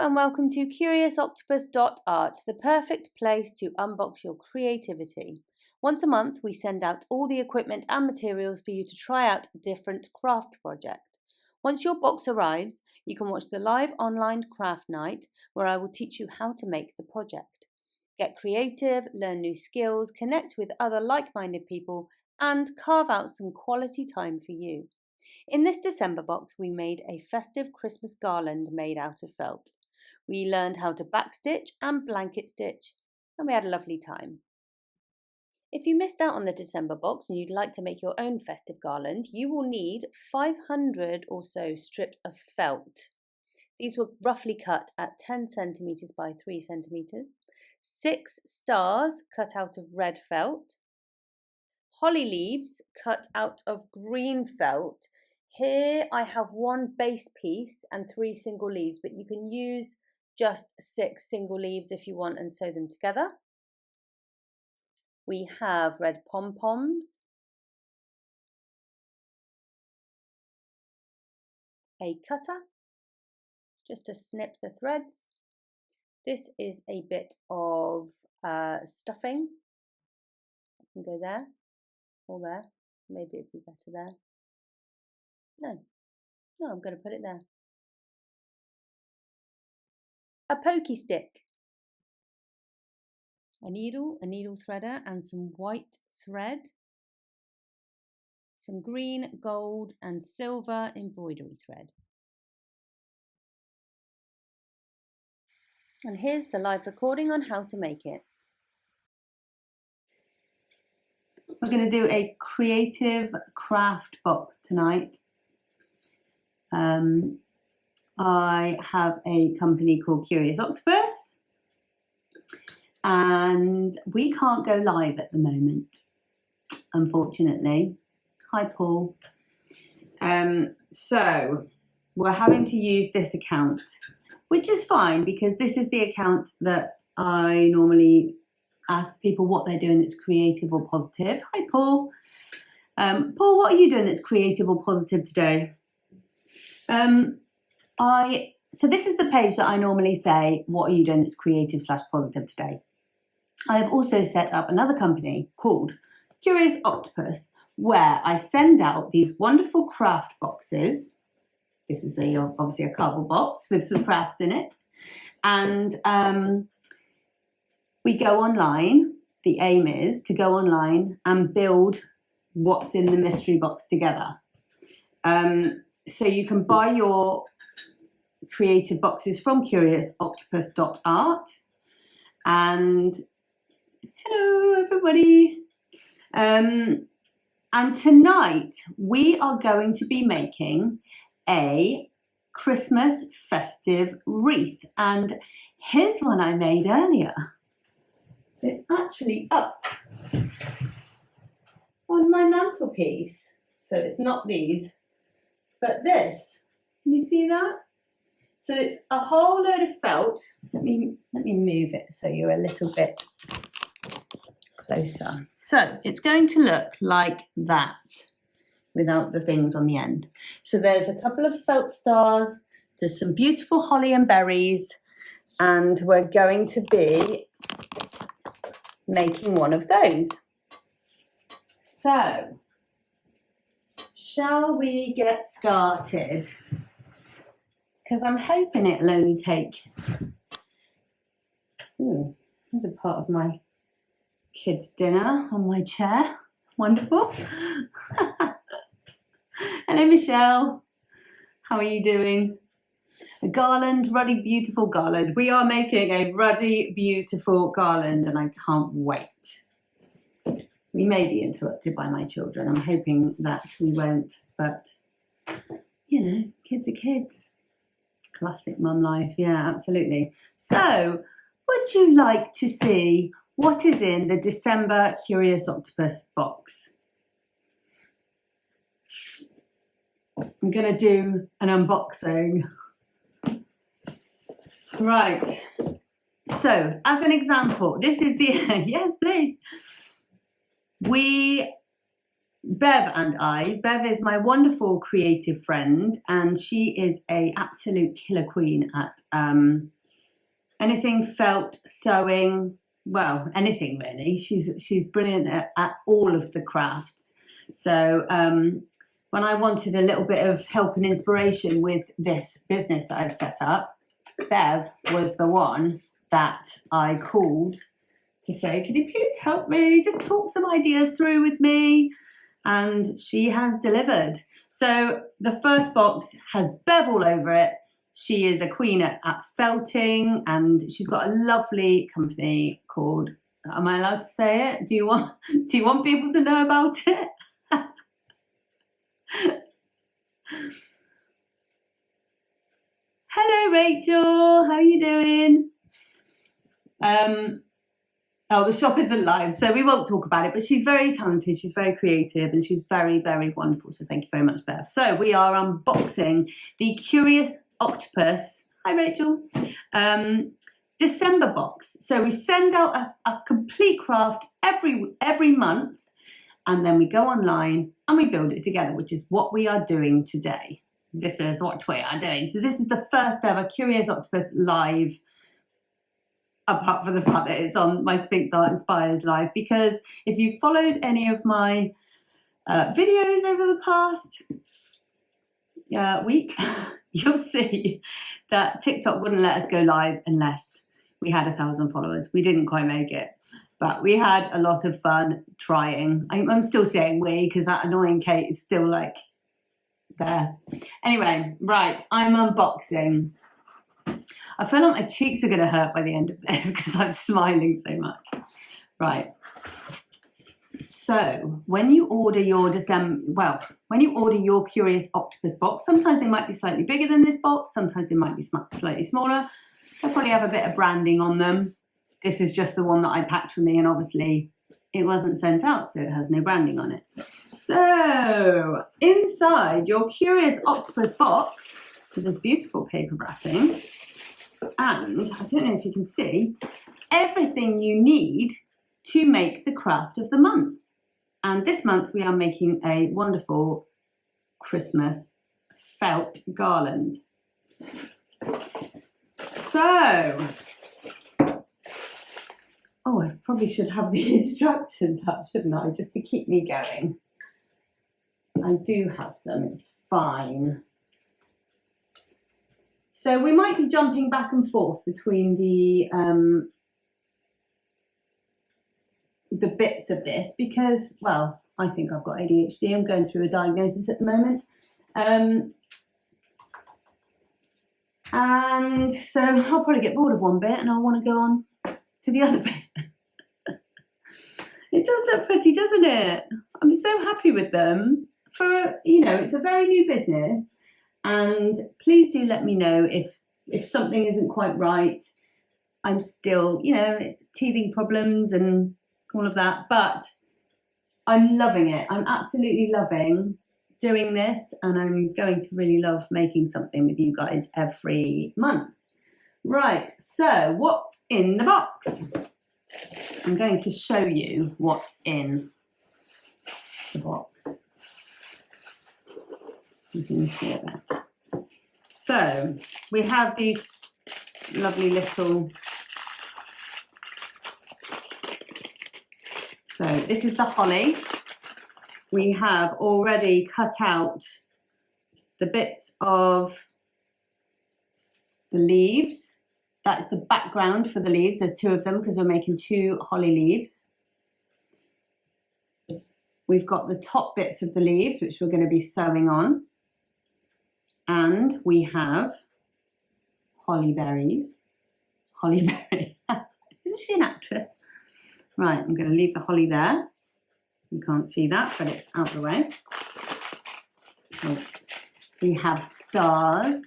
and welcome to curiousoctopus.art, the perfect place to unbox your creativity. Once a month, we send out all the equipment and materials for you to try out a different craft project. Once your box arrives, you can watch the live online craft night where I will teach you how to make the project. Get creative, learn new skills, connect with other like-minded people, and carve out some quality time for you. In this December box, we made a festive Christmas garland made out of felt. We learned how to backstitch and blanket stitch, and we had a lovely time. If you missed out on the December box and you'd like to make your own festive garland, you will need 500 or so strips of felt. These were roughly cut at 10 centimetres by 3 centimetres, 6 stars cut out of red felt, holly leaves cut out of green felt. Here I have one base piece and 3 single leaves, but you can use just 6 single leaves if you want and sew them together. We have red pom-poms, a cutter, just to snip the threads. This is a bit of stuffing. I can go there or there. Maybe it'd be better there. No, I'm going to put it there. A pokey stick, a needle threader and some white thread, some green, gold and silver embroidery thread. And here's the live recording on how to make it. We're going to do a creative craft box tonight. I have a company called Curious Octopus and we can't go live at the moment, unfortunately. Hi, Paul. So we're having to use this account, which is fine because this is the account that I normally ask people what they're doing that's creative or positive. Hi, Paul. Paul, what are you doing that's creative or positive today? So this is the page that I normally say, what are you doing that's creative / positive today? I've also set up another company called Curious Octopus, where I send out these wonderful craft boxes. This is obviously a cardboard box with some crafts in it. And we go online. The aim is to go online and build what's in the mystery box together. So you can buy your creative boxes from curiousoctopus.art. And hello, everybody. And tonight we are going to be making a Christmas festive wreath. And here's one I made earlier. It's actually up on my mantelpiece. So it's not these, but this. Can you see that? So it's a whole load of felt. Let me move it so you're a little bit closer. So it's going to look like that without the things on the end. So there's a couple of felt stars, there's some beautiful holly and berries, and we're going to be making one of those. So, shall we get started? Because I'm hoping it'll only take... Ooh, there's a part of my kids' dinner on my chair. Wonderful. Hello, Michelle. How are you doing? A garland, ruddy, beautiful garland. We are making a ruddy, beautiful garland, and I can't wait. We may be interrupted by my children. I'm hoping that we won't, but, you know, kids are kids. Classic mum life, yeah, absolutely. So, would you like to see what is in the December Curious Octopus box? I'm going to do an unboxing. Right. So, as an example, this is the... yes, please. We Bev and I. Bev is my wonderful creative friend, and she is a absolute killer queen at anything felt, sewing, well, anything really. She's brilliant at all of the crafts. So when I wanted a little bit of help and inspiration with this business that I've set up, Bev was the one that I called to say, can you please help me? Just talk some ideas through with me. And she has delivered. So the first box has Bev all over it. She is a queen at felting, and she's got a lovely company called, am I allowed to say it? Do you want people to know about it? Hello, Rachel. How are you doing? Oh, the shop isn't live, so we won't talk about it, but she's very talented, she's very creative, and she's very, very wonderful. So thank you very much, Bev. So we are unboxing the Curious Octopus, hi Rachel, December box. So we send out a complete craft every month, and then we go online and we build it together, which is what we are doing today. This is what we are doing. So this is the first ever Curious Octopus live, apart from the fact that it's on my Sphinx Art Inspires live, because if you followed any of my videos over the past week, you'll see that TikTok wouldn't let us go live unless we had 1,000 followers. We didn't quite make it, but we had a lot of fun trying. I'm still saying we, because that annoying Kate is still like there. Anyway, right, I'm unboxing. I feel like my cheeks are going to hurt by the end of this because I'm smiling so much. Right. So when you order your when you order your Curious Octopus box, sometimes they might be slightly bigger than this box. Sometimes they might be slightly smaller. They'll probably have a bit of branding on them. This is just the one that I packed for me, and obviously it wasn't sent out, so it has no branding on it. So inside your Curious Octopus box is this beautiful paper wrapping. And I don't know if you can see, everything you need to make the craft of the month. And this month we are making a wonderful Christmas felt garland. So, oh, I probably should have the instructions up, shouldn't I, just to keep me going. I do have them, it's fine. So we might be jumping back and forth between the bits of this because, well, I think I've got ADHD. I'm going through a diagnosis at the moment. And so I'll probably get bored of one bit and I'll want to go on to the other bit. It does look pretty, doesn't it? I'm so happy with them. For, you know, it's a very new business. And please do let me know if something isn't quite right. I'm still, you know, teething problems and all of that, but I'm loving it. I'm absolutely loving doing this, and I'm going to really love making something with you guys every month. Right, so what's in the box? I'm going to show you what's in the box. You can see it there. So we have these lovely little, so this is the holly. We have already cut out the bits of the leaves. That's the background for the leaves. There's two of them because we're making 2 holly leaves. We've got the top bits of the leaves, which we're going to be sewing on. And we have holly berries. Holly Berry. Isn't she an actress? Right, I'm going to leave the holly there. You can't see that, but it's out of the way. So we have stars.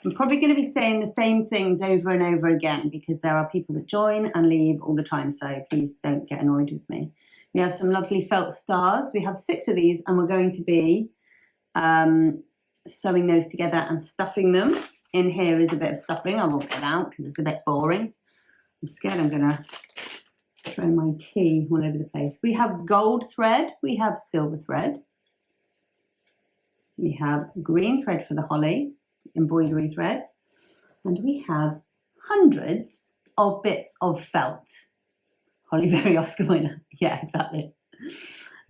I'm probably going to be saying the same things over and over again because there are people that join and leave all the time, so please don't get annoyed with me. We have some lovely felt stars. We have 6 of these, and we're going to be sewing those together and stuffing them. In here is a bit of stuffing. I won't get out because it's a bit boring. I'm scared I'm going to throw my tea all over the place. We have gold thread, we have silver thread, we have green thread for the holly, embroidery thread, and we have hundreds of bits of felt. Hollyberry Oscar winner. Yeah, exactly.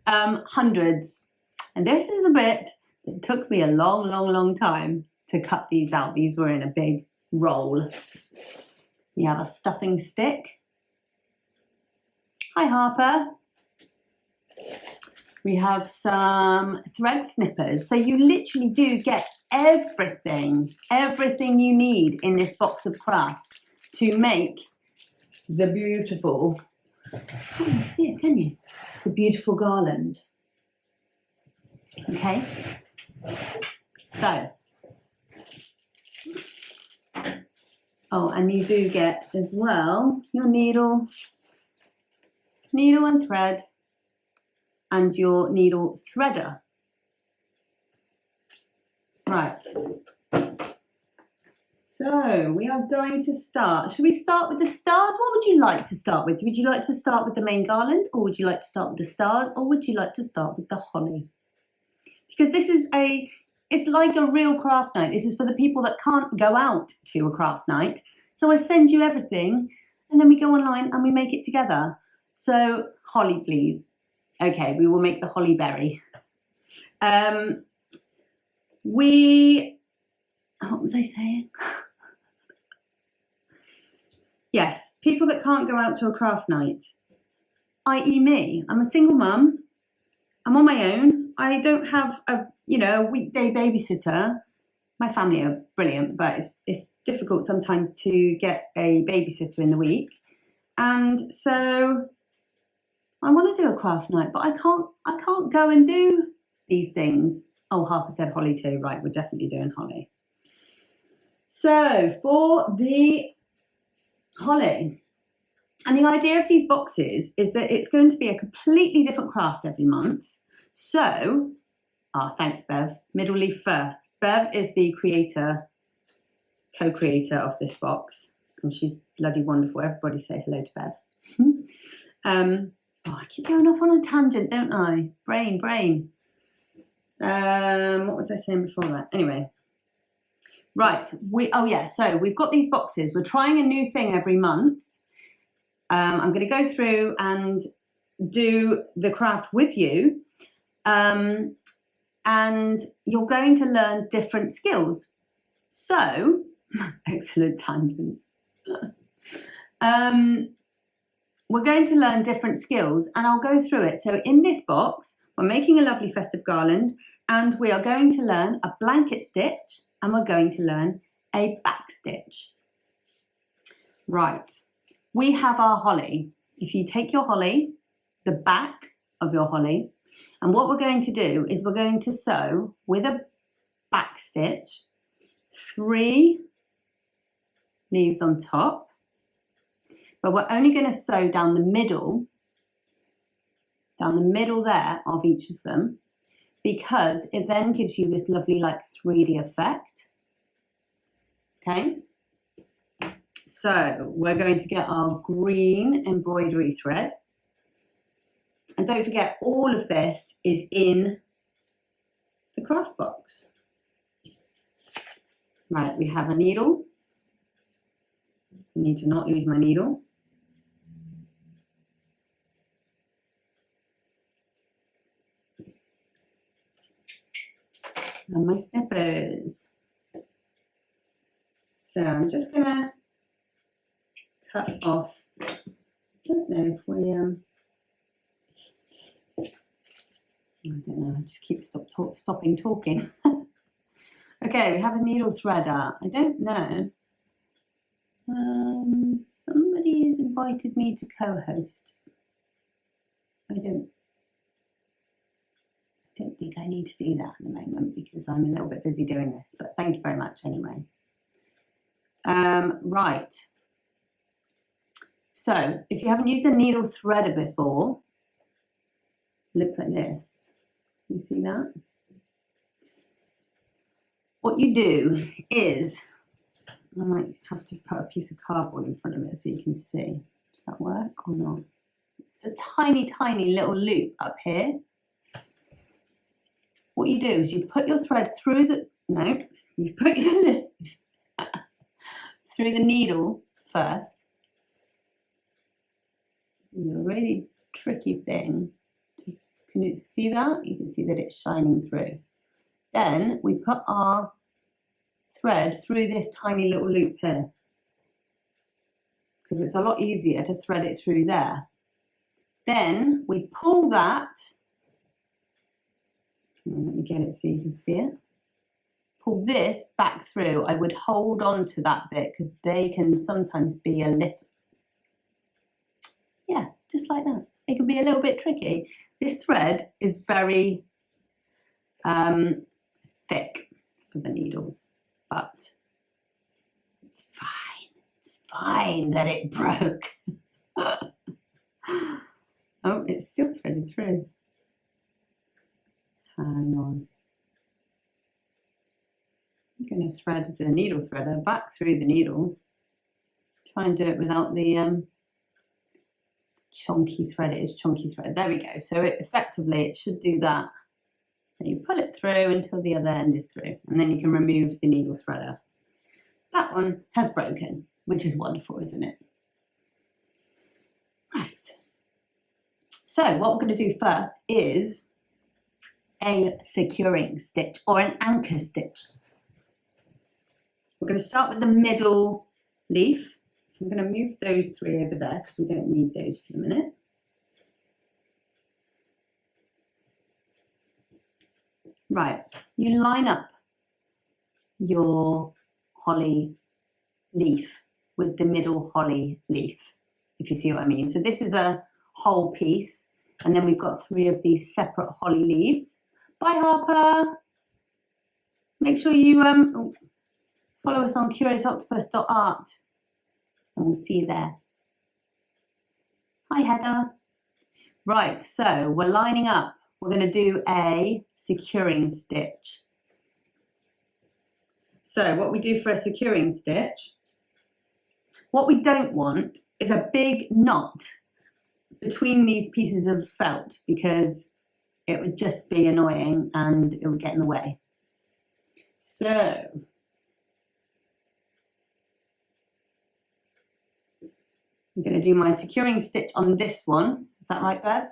Hundreds. And this is a bit that took me a long time to cut these out. These were in a big roll. We have a stuffing stick. Hi, Harper. We have some thread snippers. So you literally do get everything you need in this box of crafts to make the beautiful, can't you see it, can you? The beautiful garland. Okay, so, oh, and you do get as well your needle and thread, and your needle threader. Right. So we are going to start. Should we start with the stars? What would you like to start with? Would you like to start with the main garland, or would you like to start with the stars, or would you like to start with the holly? Because this is it's like a real craft night. This is for the people that can't go out to a craft night. So I send you everything, and then we go online and we make it together. So holly, please. Okay, we will make the holly berry. What was I saying? Yes, people that can't go out to a craft night, i.e. me. I'm a single mum. I'm on my own. I don't have a weekday babysitter. My family are brilliant, but it's difficult sometimes to get a babysitter in the week. And so I want to do a craft night, but I can't go and do these things. Oh, Harper said holly too. Right, we're definitely doing holly. So for the holly, and the idea of these boxes is that it's going to be a completely different craft every month. So, thanks, Bev. Middle leaf first. Bev is the co-creator of this box, and she's bloody wonderful. Everybody say hello to Bev. I keep going off on a tangent, don't I? Brain. What was I saying before that? Anyway. Right, so we've got these boxes. We're trying a new thing every month. I'm going to go through and do the craft with you. And you're going to learn different skills. So, excellent tangents. We're going to learn different skills, and I'll go through it. So in this box, we're making a lovely festive garland, and we are going to learn a blanket stitch, and we're going to learn a back stitch. Right, we have our holly. If you take your holly, the back of your holly, and what we're going to do is we're going to sew with a back stitch 3 leaves on top, but we're only going to sew down the middle there of each of them, because it then gives you this lovely like 3D effect. Okay, so we're going to get our green embroidery thread, and don't forget all of this is in the craft box. Right, we have a needle. I need to not lose my needle. And my snippers. So I'm just gonna cut off. I don't know if we I don't know. I just keep stopping talking. Okay, we have a needle threader. I don't know. Somebody has invited me to co-host. I don't think I need to do that at the moment because I'm a little bit busy doing this, but thank you very much anyway. Right. So if you haven't used a needle threader before, it looks like this. You see that? What you do is, I might have to put a piece of cardboard in front of it so you can see. Does that work or not? it's a tiny, tiny little loop up here. What you do is you put your thread through the, you put your through the needle first. It's a really tricky thing. Can you see that? You can see that it's shining through. Then we put our thread through this tiny little loop here, because it's a lot easier to thread it through there. Then we pull that, let me get it so you can see it. Pull this back through. I would hold on to that bit because they can sometimes be a little, yeah, just like that. It can be a little bit tricky. This thread is very thick for the needles, but it's fine. It's fine that it broke. Oh, it's still threaded through. Hang on. I'm going to thread the needle threader back through the needle. Try and do it without the chunky thread. It is chunky thread. There we go. So effectively it should do that. And you pull it through until the other end is through, and then you can remove the needle threader. That one has broken, which is wonderful, isn't it? Right. So what we're going to do first is a securing stitch or an anchor stitch. We're going to start with the middle leaf. I'm going to move those three over there because we don't need those for the minute. Right, you line up your holly leaf with the middle holly leaf, if you see what I mean. So this is a whole piece, and then we've got three of these separate holly leaves. Bye, Harper. Make sure you follow us on curiousoctopus.art, and we'll see you there. Hi, Heather. Right, so we're lining up. We're going to do a securing stitch. So what we do for a securing stitch, what we don't want is a big knot between these pieces of felt, because it would just be annoying and it would get in the way. So I'm going to do my securing stitch on this one. Is that right, Bev?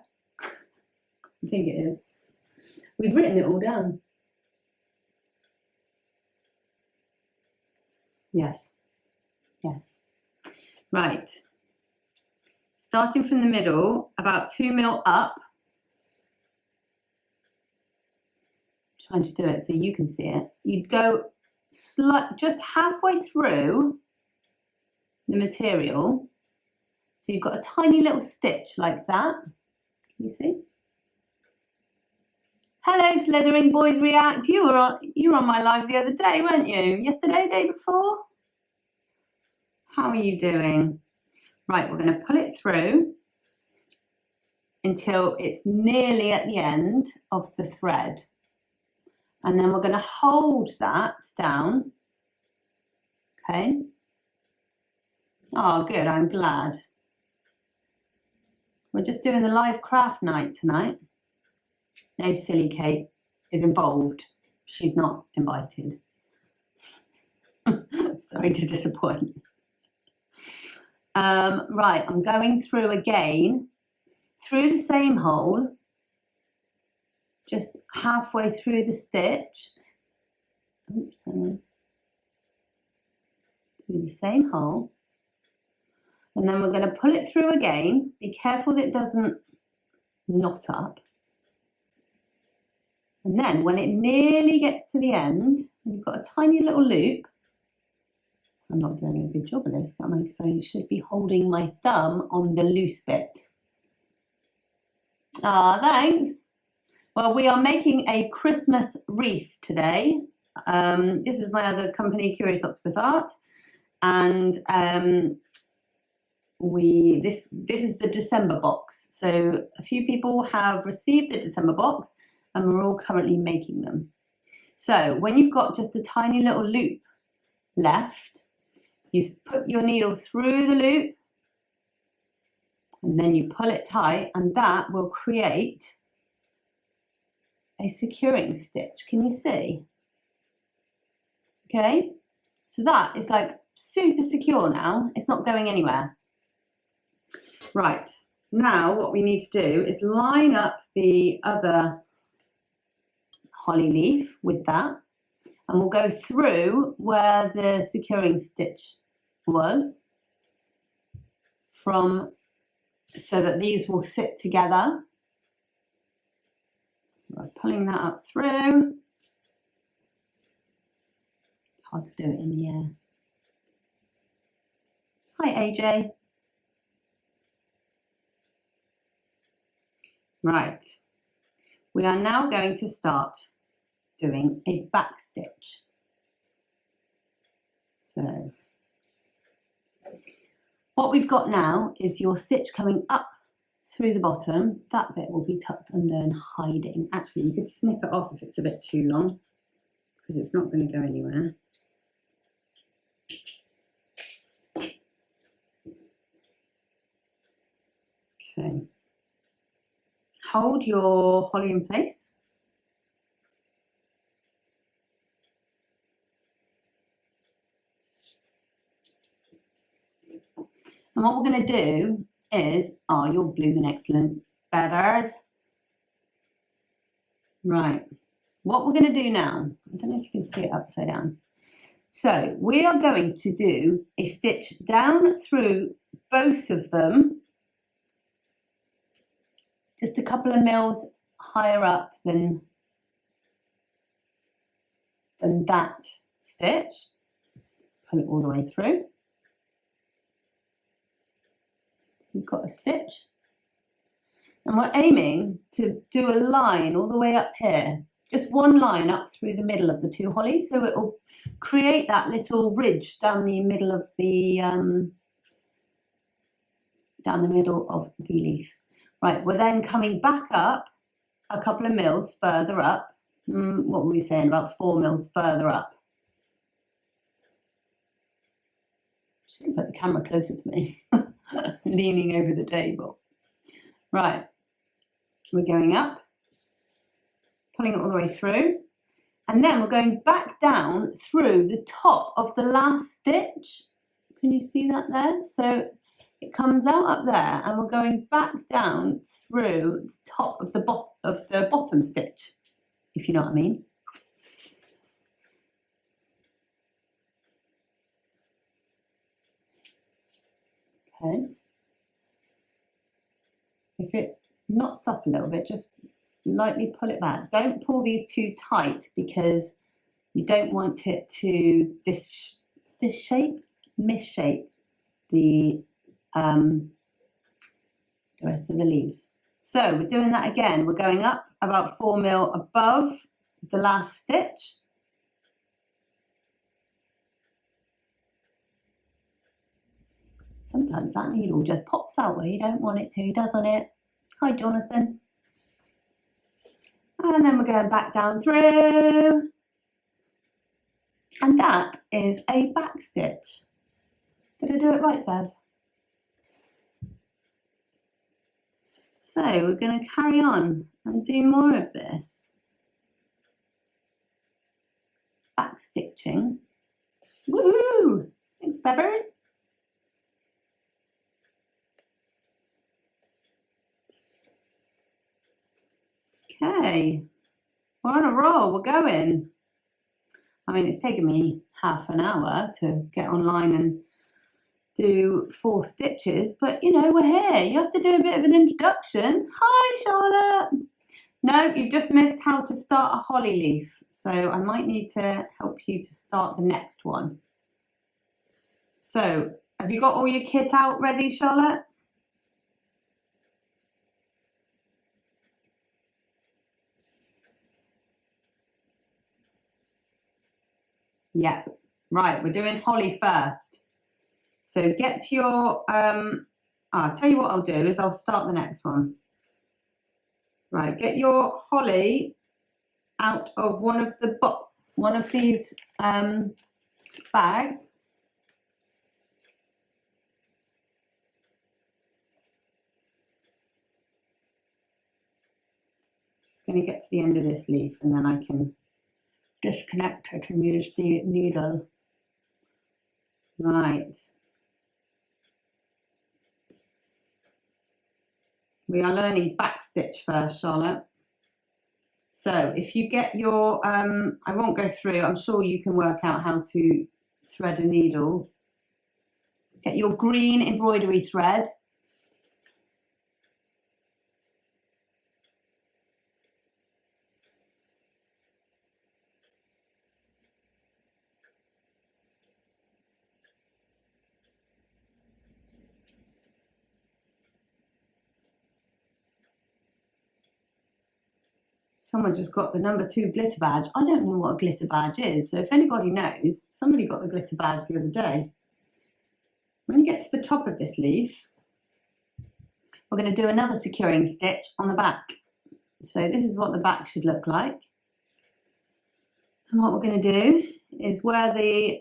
I think it is. We've written it all down. Yes. Yes. Right. Starting from the middle, about 2 mil up. Trying to do it so you can see it. You'd go just halfway through the material. So you've got a tiny little stitch like that. Can you see? Hello, Slithering Boys React. You were on my live the other day, weren't you? Yesterday, day before? How are you doing? Right, we're going to pull it through until it's nearly at the end of the thread. And then we're going to hold that down. Okay. Oh, good. I'm glad. We're just doing the live craft night tonight. No silly Kate is involved. She's not invited. Sorry to disappoint. Right, I'm going through again, through the same hole, just halfway through the stitch. Oops, hang on. Through the same hole. And then we're going to pull it through again. Be careful that it doesn't knot up. And then when it nearly gets to the end, you've got a tiny little loop. I'm not doing a good job of this, am I? Because I should be holding my thumb on the loose bit. Ah, thanks. Well, we are making a Christmas wreath today. This is my other company, Curious Octopus Art. And this is the December box. So a few people have received the December box, and we're all currently making them. So when you've got just a tiny little loop left, you put your needle through the loop, And then you pull it tight, and that will create a securing stitch. Can you see? Okay, so that is like super secure now. It's not going anywhere. Right, now what we need to do is line up the other holly leaf with that, and we'll go through where the securing stitch was from, so that these will sit together. By pulling that up through. It's hard to do it in the air. Hi AJ. Right, we are now going to start doing a back stitch. So what we've got now is your stitch coming up through the bottom. That bit will be tucked under and hiding. Actually, you could snip it off if it's a bit too long, because it's not going to go anywhere. Okay. Hold your holly in place. And what we're going to do is, oh, you're blooming excellent, feathers. Right, what we're going to do now, I don't know if you can see it upside down. So we are going to do a stitch down through both of them, just a couple of mils higher up than that stitch. Pull it all the way through. We've got a stitch, and we're aiming to do a line all the way up here, just one line up through the middle of the two hollies, so it will create that little ridge down the middle of the leaf. Right, we're then coming back up a couple of mils further up. What were we saying, about 4 mils further up? Should put the camera closer to me. Leaning over the table. Right, we're going up, pulling it all the way through, and then we're going back down through the top of the last stitch. Can you see that there? So it comes out up there, and we're going back down through the top of the bottom stitch, if you know what I mean. Okay. If it knots up a little bit, just lightly pull it back. Don't pull these too tight, because you don't want it to misshape the rest of the leaves. So we're doing that again. We're going up about 4 mil above the last stitch. Sometimes that needle just pops out where you don't want it to, doesn't it? Hi, Jonathan. And then we're going back down through. And that is a back stitch. Did I do it right, Bev? So we're going to carry on and do more of this. Back stitching. Woohoo! Thanks, Bevers. Okay, we're on a roll, we're going. I mean, it's taken me half an hour to get online and do 4 stitches, but you know, we're here. You have to do a bit of an introduction. Hi, Charlotte. No, you've just missed how to start a holly leaf, so I might need to help you to start the next one. So, have you got all your kit out ready, Charlotte? Yep. Right, we're doing holly first. So get your, I'll tell you what I'll do is I'll start the next one. Right, get your holly out of one of these bags. going to get to the end of this leaf and then I can disconnect it and use the needle. Right. We are learning backstitch first, Charlotte. So if you get your, I won't go through, I'm sure you can work out how to thread a needle. Get your green embroidery thread. Someone just got the number 2 glitter badge. I don't know what a glitter badge is. So if anybody knows, somebody got the glitter badge the other day. When you get to the top of this leaf, we're going to do another securing stitch on the back. So this is what the back should look like. And what we're going to do is where the,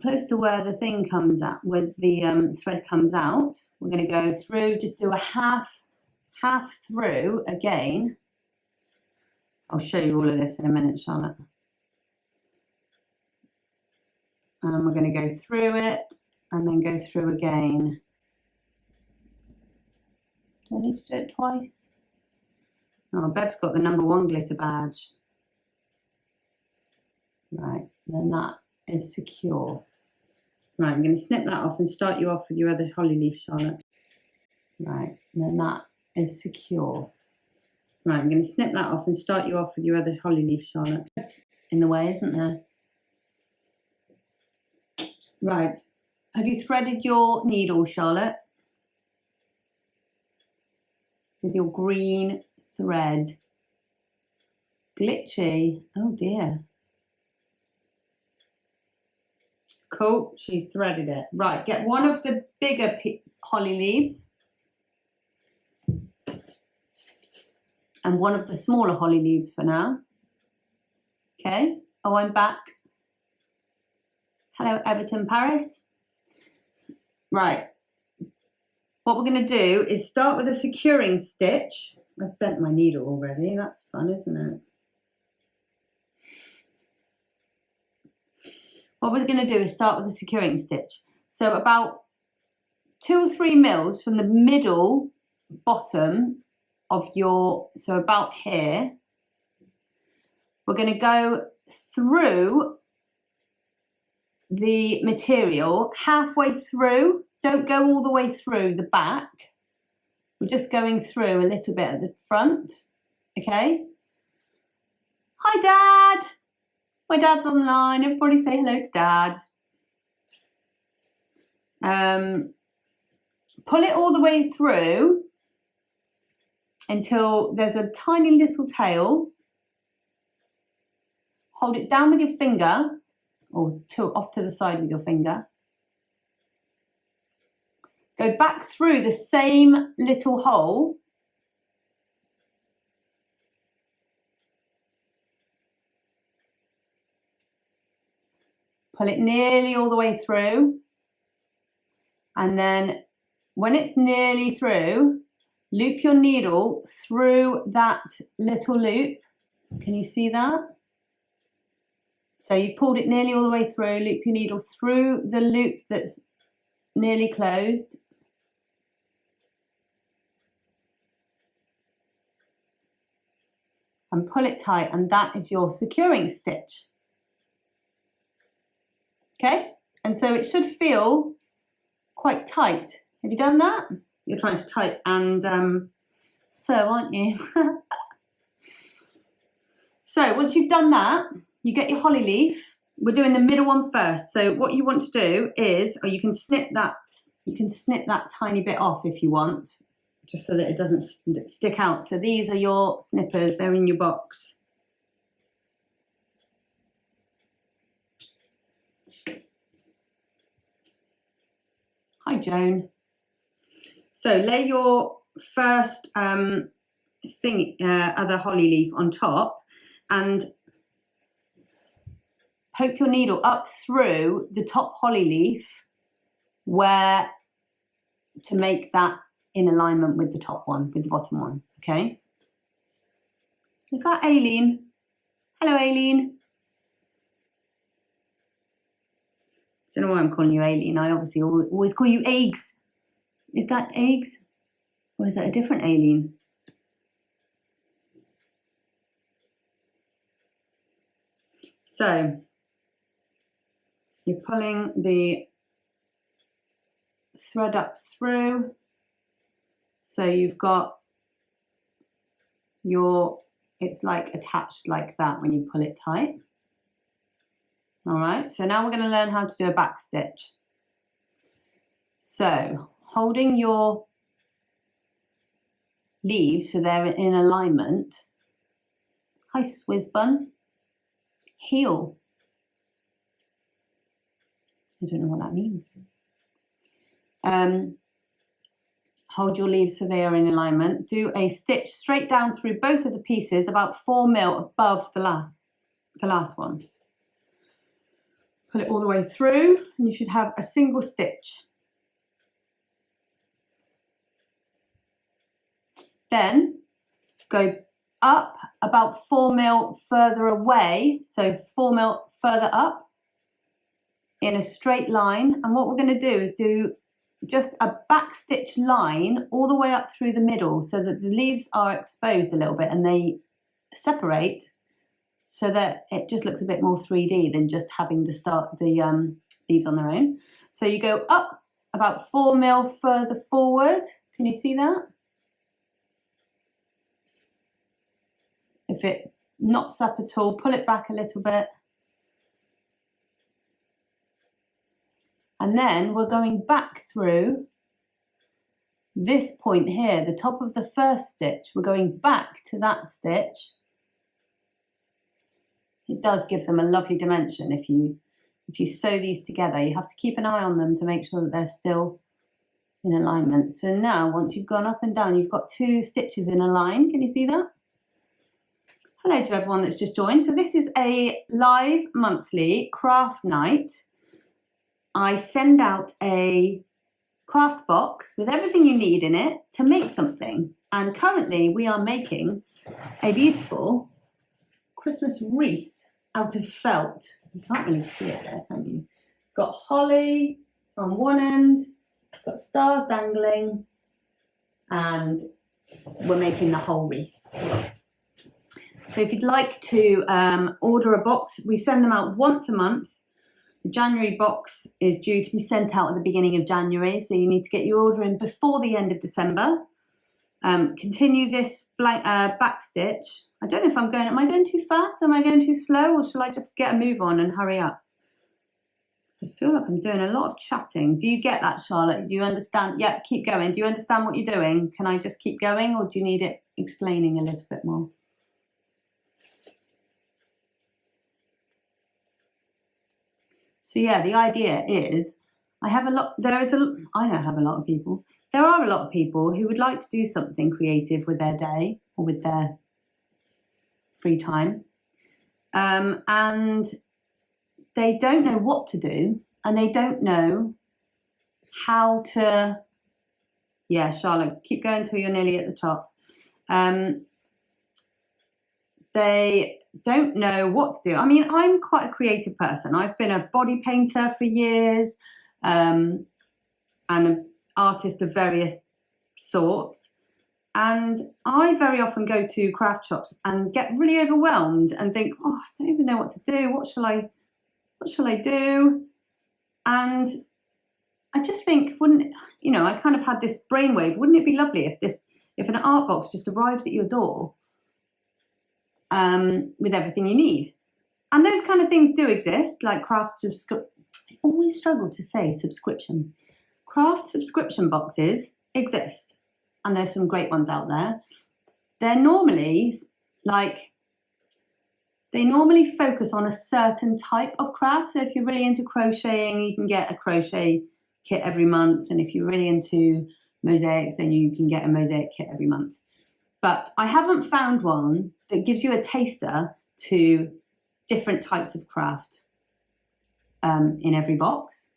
close to where the thing comes out, where the thread comes out, we're going to go through, just do a half through again. I'll show you all of this in a minute, Charlotte. And we're going to go through it and then go through again. Do I need to do it twice? Oh, Bev's got the number 1 glitter badge. Right, then that is secure. Right, I'm going to snip that off and start you off with your other holly leaf, Charlotte. Right, then that is secure. Right, I'm going to snip that off and start you off with your other holly leaf, Charlotte. In the way, isn't there? Right, have you threaded your needle, Charlotte? With your green thread. Glitchy, oh dear. Cool, she's threaded it. Right, get one of the bigger holly leaves and one of the smaller holly leaves for now. Okay, oh, I'm back. Hello, Everton, Paris. Right, what we're going to do is start with a securing stitch. I've bent my needle already, that's fun, isn't it? What we're going to do is start with a securing stitch. So about 2 or 3 mils from the middle bottom of your, so about here, we're going to go through the material halfway through. Don't go all the way through the back. We're just going through a little bit at the front. Okay. Hi, Dad. My dad's online. Everybody say hello to Dad. Pull it all the way through until there's a tiny little tail. Hold it down with your finger or off to the side with your finger. Go back through the same little hole. Pull it nearly all the way through. And then when it's nearly through, loop your needle through that little loop. Can you see that? So you've pulled it nearly all the way through, loop your needle through the loop that's nearly closed. And pull it tight, and that is your securing stitch. Okay, and so it should feel quite tight. Have you done that? You're trying to type and sew, aren't you? So once you've done that, you get your holly leaf. We're doing the middle one first. So what you want to do is, or you can snip that tiny bit off if you want, just so that it doesn't stick out. So these are your snippers, they're in your box. Hi, Joan. So lay your first other holly leaf on top and poke your needle up through the top holly leaf where to make that in alignment with the top one, with the bottom one, okay? Is that Aileen? Hello, Aileen. I don't know why I'm calling you Aileen. I obviously always call you Eggs. Is that Eggs? Or is that a different Aileen? So, you're pulling the thread up through. So you've got it's like attached like that when you pull it tight. All right, so now we're going to learn how to do a back stitch. So holding your leaves so they're in alignment. Hi, Swizzbun. Heel. I don't know what that means. Hold your leaves so they are in alignment. Do a stitch straight down through both of the pieces, about 4 mil above the last one. Pull it all the way through, and you should have a single stitch. Then go up about 4 mil further away, so 4 mil further up in a straight line. And what we're going to do is do just a back stitch line all the way up through the middle so that the leaves are exposed a little bit and they separate so that it just looks a bit more 3D than just having the leaves on their own. So you go up about 4 mil further forward. Can you see that? If it knots up at all, pull it back a little bit. And then we're going back through this point here, the top of the first stitch. We're going back to that stitch. It does give them a lovely dimension if you sew these together. You have to keep an eye on them to make sure that they're still in alignment. So now, once you've gone up and down, you've got 2 stitches in a line. Can you see that? Hello to everyone that's just joined. So this is a live monthly craft night. I send out a craft box with everything you need in it to make something. And currently we are making a beautiful Christmas wreath out of felt. You can't really see it there, can you? It's got holly on one end, it's got stars dangling, and we're making the whole wreath. So if you'd like to order a box, we send them out once a month. The January box is due to be sent out at the beginning of January, so you need to get your order in before the end of December. Continue this back stitch. I don't know if am I going too fast? Am I going too slow? Or shall I just get a move on and hurry up? I feel like I'm doing a lot of chatting. Do you get that, Charlotte? Do you understand? Yeah, keep going. Do you understand what you're doing? Can I just keep going, or do you need it explaining a little bit more? So yeah, the idea is I know I have a lot of people. There are a lot of people who would like to do something creative with their day or with their free time. And they don't know what to do, and they don't know how to, yeah, Charlotte, keep going till you're nearly at the top. They don't know what to do. I mean, I'm quite a creative person. I've been a body painter for years, and an artist of various sorts. And I very often go to craft shops and get really overwhelmed and think, oh, I don't even know what to do. What shall I do? And I just think, I kind of had this brainwave. Wouldn't it be lovely if an art box just arrived at your door with everything you need? And those kind of things do exist, like craft subscription. I always struggle to say subscription. Craft subscription boxes exist, and there's some great ones out there. They're normally they normally focus on a certain type of craft. So if you're really into crocheting, you can get a crochet kit every month. And if you're really into mosaics, then you can get a mosaic kit every month. But I haven't found one that gives you a taster to different types of craft in every box.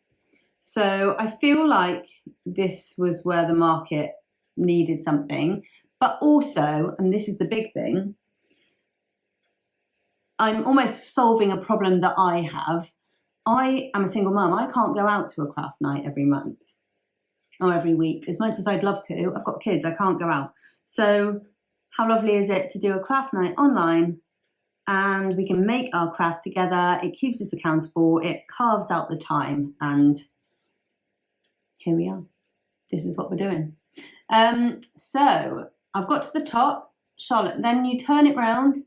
So I feel like this was where the market needed something. But also, and this is the big thing, I'm almost solving a problem that I have. I am a single mum. I can't go out to a craft night every month or every week. As much as I'd love to, I've got kids, I can't go out. So how lovely is it to do a craft night online, and we can make our craft together. It keeps us accountable. It carves out the time, and here we are. This is what we're doing. So I've got to the top, Charlotte, then you turn it round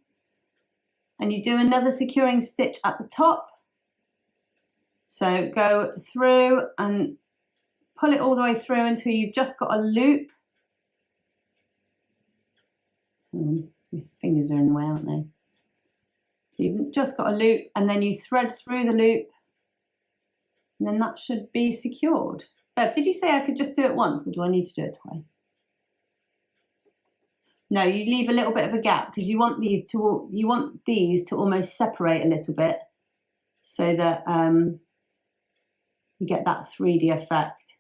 and you do another securing stitch at the top. So go through and pull it all the way through until you've just got a loop. My fingers are in the way, aren't they? So you've just got a loop, and then you thread through the loop, and then that should be secured. Bev, did you say I could just do it once, or do I need to do it twice? No, you leave a little bit of a gap because you want these to almost separate a little bit, so that you get that 3D effect.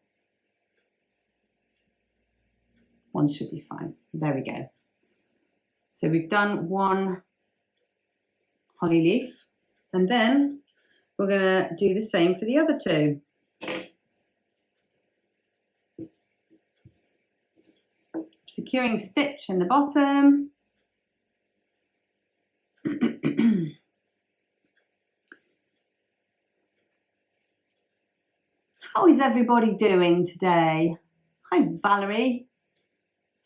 One should be fine. There we go. So we've done one holly leaf, and then we're going to do the same for the other two. Securing stitch in the bottom. How is everybody doing today? Hi Valerie,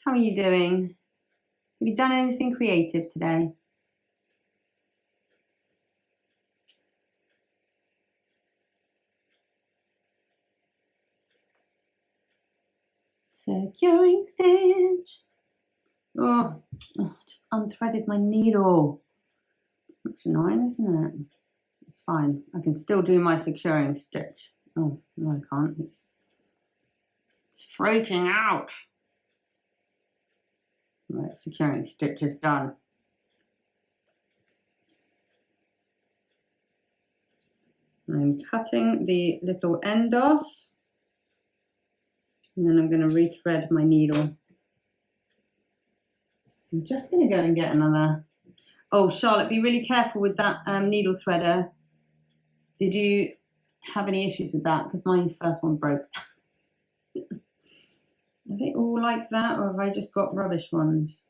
how are you doing? Have you done anything creative today? Securing stitch. Oh, just unthreaded my needle. That's annoying, isn't it? It's fine. I can still do my securing stitch. Oh, no, I can't. It's freaking out. Right, securing stitch is done. I'm cutting the little end off, and then I'm going to rethread my needle. I'm just going to go and get another. Oh, Charlotte, be really careful with that needle threader. Did you have any issues with that? Because my first one broke. Are they all like that, or have I just got rubbish ones?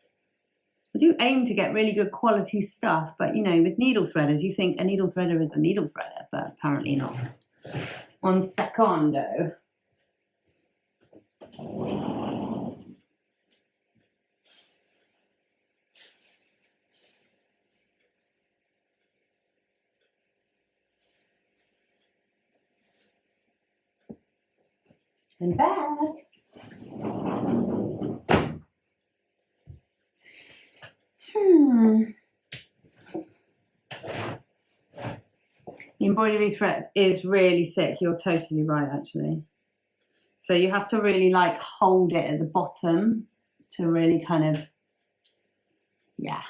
I do aim to get really good quality stuff, but you know, with needle threaders, you think a needle threader is a needle threader, but apparently not. Un secondo. I'm back. The embroidery thread is really thick. You're totally right, actually. So you have to really like hold it at the bottom to really kind of, yeah.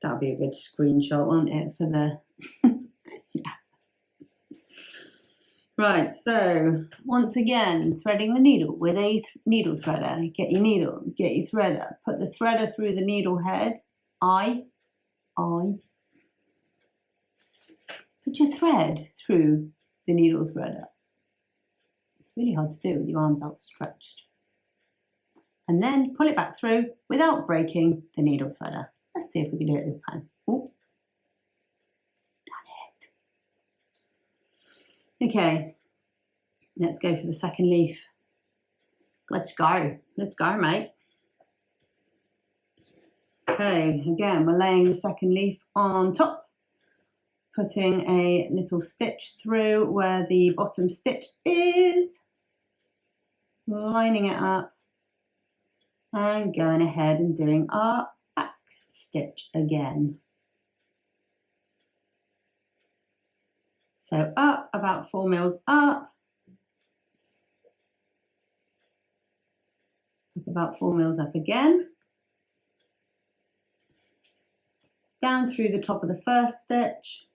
That'll be a good screenshot, won't it, for the, yeah. Right, so once again, threading the needle with a needle threader. Get your needle, get your threader, put the threader through the needle head. Put your thread through the needle threader. It's really hard to do with your arms outstretched. And then pull it back through without breaking the needle threader. Let's see if we can do it this time. Ooh. Okay, let's go for the second leaf. Let's go, mate. Okay, again, we're laying the second leaf on top, putting a little stitch through where the bottom stitch is, lining it up, and going ahead and doing our back stitch again. So up about 4 mils up about 4 mils up again, down through the top of the first stitch,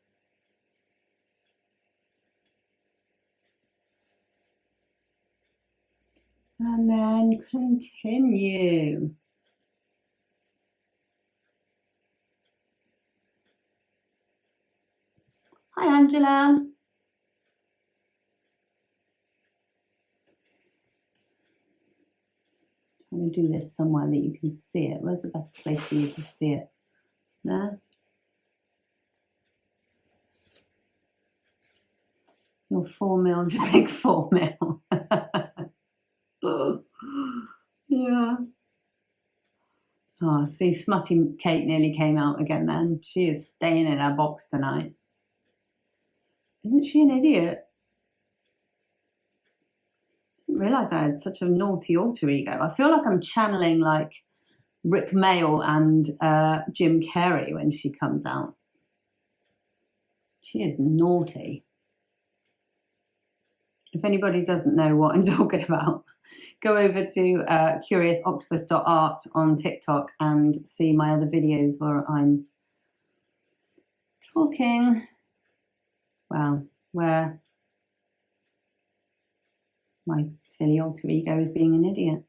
and then continue. Hi, Angela. I'm going to do this somewhere that you can see it. Where's the best place for you to see it? There. Your 4 mil is a big 4 mil. Yeah. Oh, see, Smutty Kate nearly came out again then. She is staying in her box tonight. Isn't she an idiot? I didn't realise I had such a naughty alter ego. I feel like I'm channeling like Rick Mail and Jim Carrey when she comes out. She is naughty. If anybody doesn't know what I'm talking about, go over to curiousoctopus.art on TikTok and see my other videos where I'm talking, well, where my silly alter ego is being an idiot.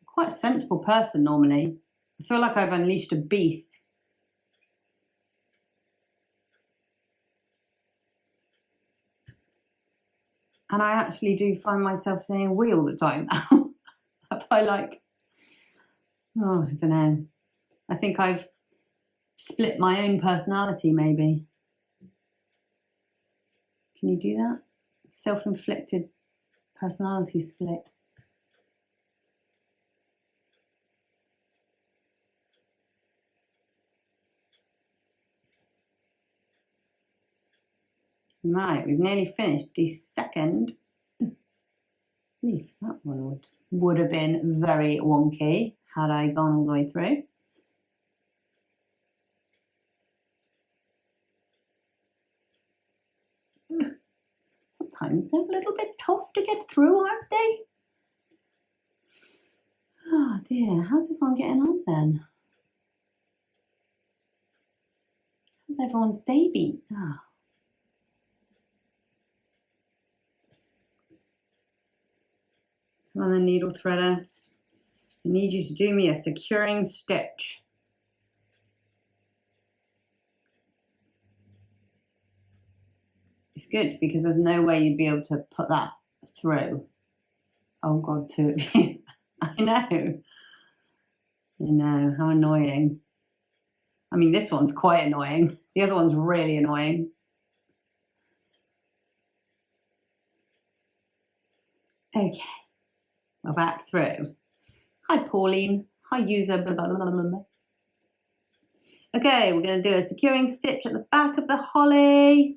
I'm quite a sensible person normally. I feel like I've unleashed a beast. And I actually do find myself saying we all the time now. I like, oh, I don't know. I think I've split my own personality, maybe. Can you do that? Self-inflicted personality split. Right, we've nearly finished the second leaf. That one would have been very wonky had I gone all the way through. Sometimes they're a little bit tough to get through, aren't they? Oh dear, how's everyone getting on then? How's everyone's day been? Oh. Come on then, needle threader. I need you to do me a securing stitch. It's good because there's no way you'd be able to put that through. Oh God, 2 of you. I know, how annoying. I mean, this one's quite annoying. The other one's really annoying. Okay, we're back through. Hi, Pauline. Hi, user. Blah, blah, blah, blah, blah. Okay, we're going to do a securing stitch at the back of the holly.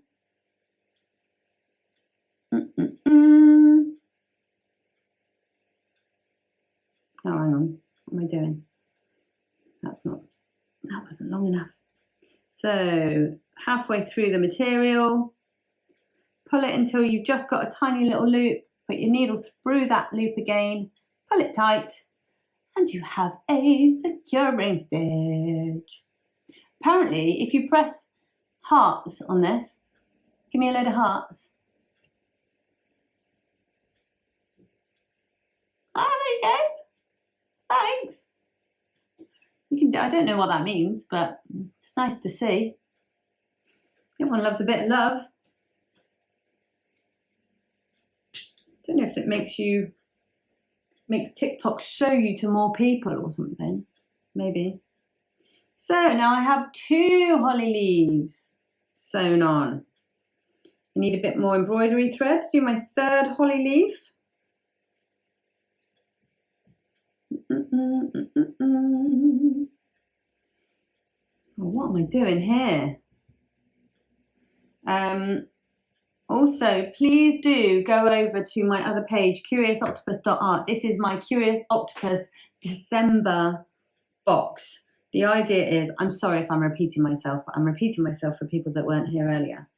Oh, hang on. What am I doing? That wasn't long enough. So halfway through the material, pull it until you've just got a tiny little loop, put your needle through that loop again, pull it tight, and you have a securing stitch. Apparently, if you press hearts on this, give me a load of hearts. Ah, there you go. Thanks. I don't know what that means, but it's nice to see. Everyone loves a bit of love. Don't know if it makes TikTok show you to more people or something. Maybe. So now I have 2 holly leaves sewn on. I need a bit more embroidery thread to do my 3rd holly leaf. Oh, what am I doing here? Also, please do go over to my other page, curiousoctopus.art. This is my Curious Octopus December box. The idea is, I'm sorry if I'm repeating myself, but I'm repeating myself for people that weren't here earlier.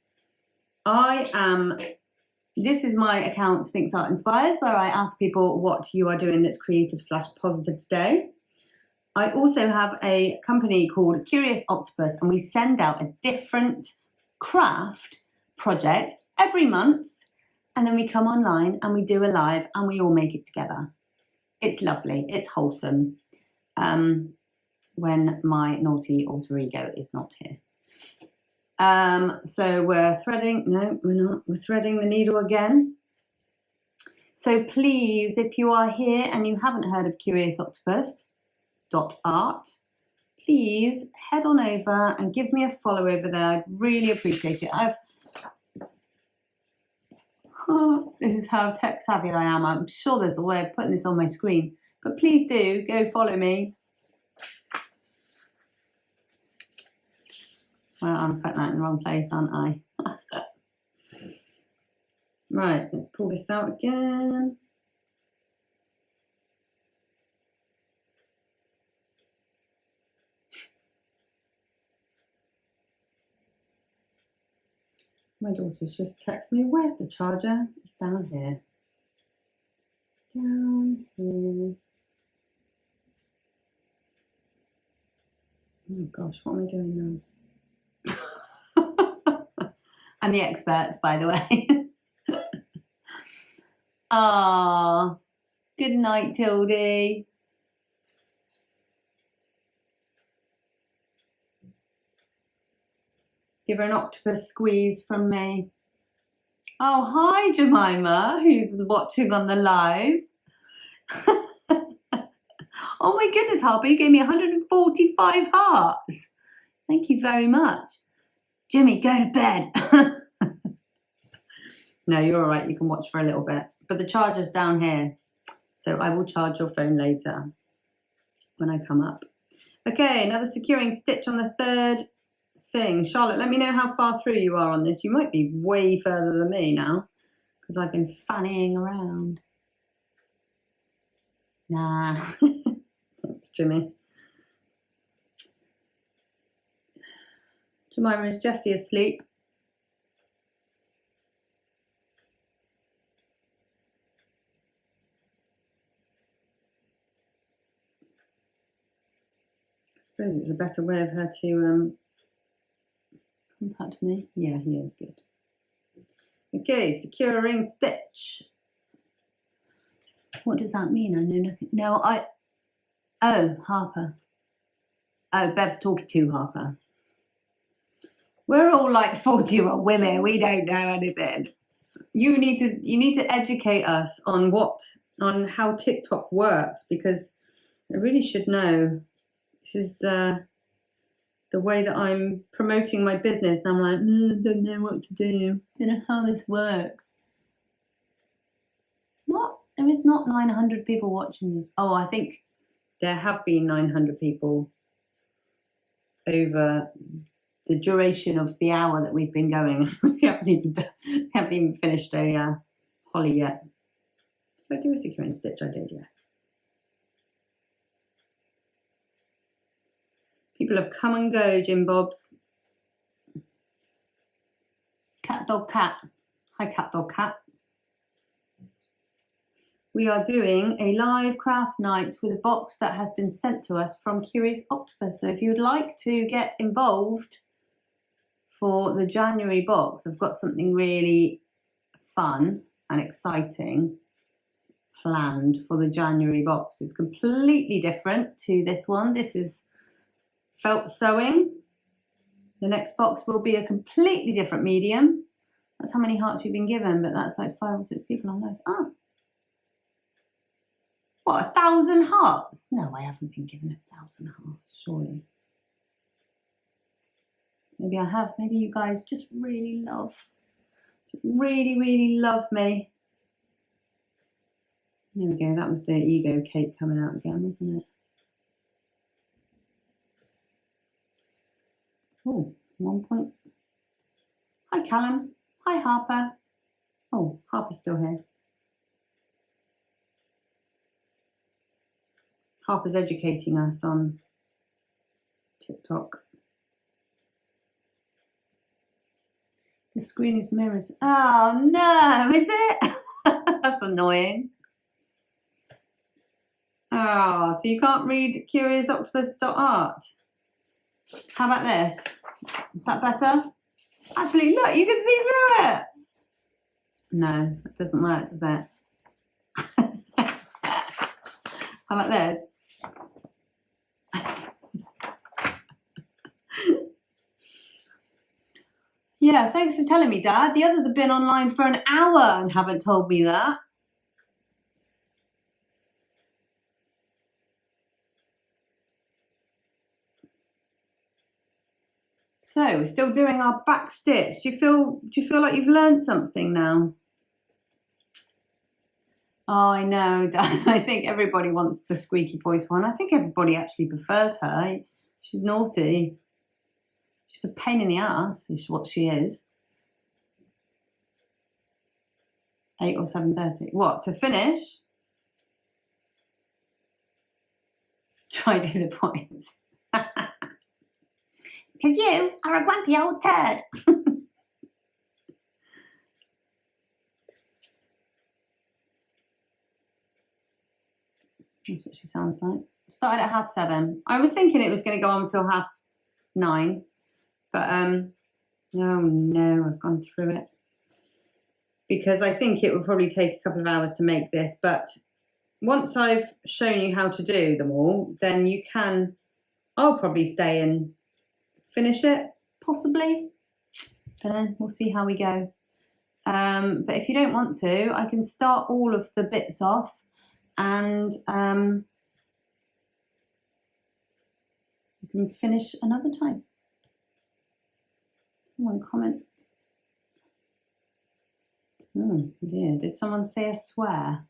This is my account, Sphinx Art Inspires, where I ask people what you are doing that's creative/positive today. I also have a company called Curious Octopus, and we send out a different craft project every month, and then we come online and we do a live and we all make it together. It's lovely. It's wholesome. When my naughty alter ego is not here. So we're threading, no, we're not, we're threading the needle again. So please, if you are here and you haven't heard of curiousart, please head on over and give me a follow over there. I'd really appreciate it. This is how tech savvy I am. I'm sure there's a way of putting this on my screen, but please do go follow me. Well, I'm putting that in the wrong place, aren't I? Right, let's pull this out again. My daughter's just texted me, where's the charger? It's down here. Down here. Oh gosh, what am I doing now? I'm the expert, by the way. Ah, good night, Tildy. Give her an octopus squeeze from me. Oh, hi, Jemima, who's watching on the live. Oh my goodness, Harper, you gave me 145 hearts. Thank you very much. Jimmy, go to bed. No, you're all right. You can watch for a little bit. But the charger's down here. So I will charge your phone later when I come up. Okay, another securing stitch on the third thing. Charlotte, let me know how far through you are on this. You might be way further than me now because I've been fannying around. Nah. Thanks, Jimmy. Jemima, is Jessie asleep? I suppose it's a better way of her to contact me. Yeah, he is good. Okay, secure a ring stitch. What does that mean? I know nothing. No, oh, Harper. Oh, Bev's talking to Harper. We're all like 40-year-old women. We don't know anything. You need to educate us on how TikTok works, because I really should know. This is the way that I'm promoting my business, and I'm like, I don't know what to do. Don't know how this works. What? There is not 900 people watching this. Oh, I think there have been 900 people over the duration of the hour that we've been going. We haven't even finished a holly yet. Did I do a securing stitch? I did, yeah. People have come and go, Jim Bobs. Cat, dog, cat. Hi, cat, dog, cat. We are doing a live craft night with a box that has been sent to us from Curious Octopus. So if you would like to get involved for the January box, I've got something really fun and exciting planned for the January box. It's completely different to this one. This is felt sewing. The next box will be a completely different medium. That's how many hearts you've been given, but that's like 5 or 6 people on live. Oh. What, 1,000 hearts? No, I haven't been given 1,000 hearts, surely. Maybe I have. Maybe you guys just really love me. There we go. That was the ego cake coming out again, wasn't it? Oh, 1 point. Hi, Callum. Hi, Harper. Oh, Harper's still here. Harper's educating us on TikTok. The screen is mirrors. Oh no, is it? That's annoying. Oh, so you can't read curiousoctopus.art. How about this? Is that better? Actually, look, you can see through it. No, it doesn't work, does it? How about this? Yeah, thanks for telling me, Dad. The others have been online for an hour and haven't told me that. So we're still doing our back stitch. Do you feel like you've learned something now? Oh, I know, Dad. I think everybody wants the squeaky voice one. I think everybody actually prefers her. She's naughty. She's a pain in the ass, is what she is. 8 or 7:30. What, to finish? Try to do the points. Because you are a grumpy old turd. That's what she sounds like. Started at 7:30. I was thinking it was going to go on until 9:30, but oh no, I've gone through it because I think it would probably take a couple of hours to make this. But once I've shown you how to do them all, then you can. I'll probably stay and finish it, possibly. Don't know. We'll see how we go. But if you don't want to, I can start all of the bits off. And you can finish another time. Someone comment. Oh dear, did someone say a swear?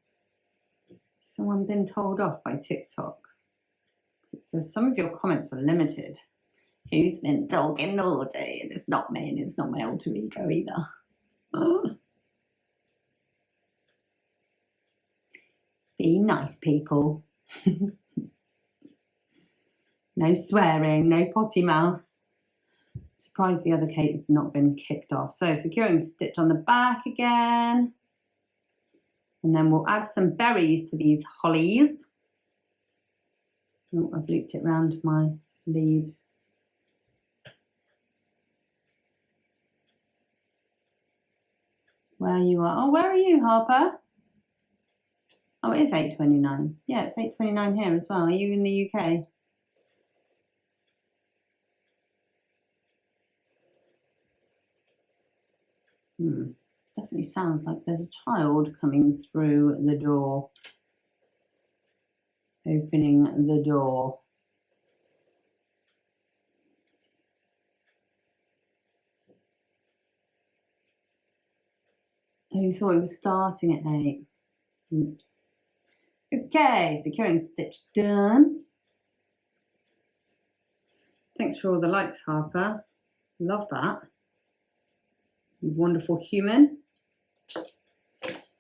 Someone been told off by TikTok? It says some of your comments are limited. Who's been talking naughty? And it's not me, and it's not my alter ego either. Oh. Be nice, people. No swearing, no potty mouth. Surprised the other Kate has not been kicked off. So securing stitch on the back again. And then we'll add some berries to these hollies. Oh, I've looped it round my leaves. Where you are. Oh, where are you, Harper? Oh, it is 8:29. Yeah, it's 8:29 here as well. Are you in the UK? Definitely sounds like there's a child coming through the door. Opening the door. Oh, you thought it was starting at 8. Oops. Okay, securing stitch done. Thanks for all the likes, Harper. Love that. You wonderful human.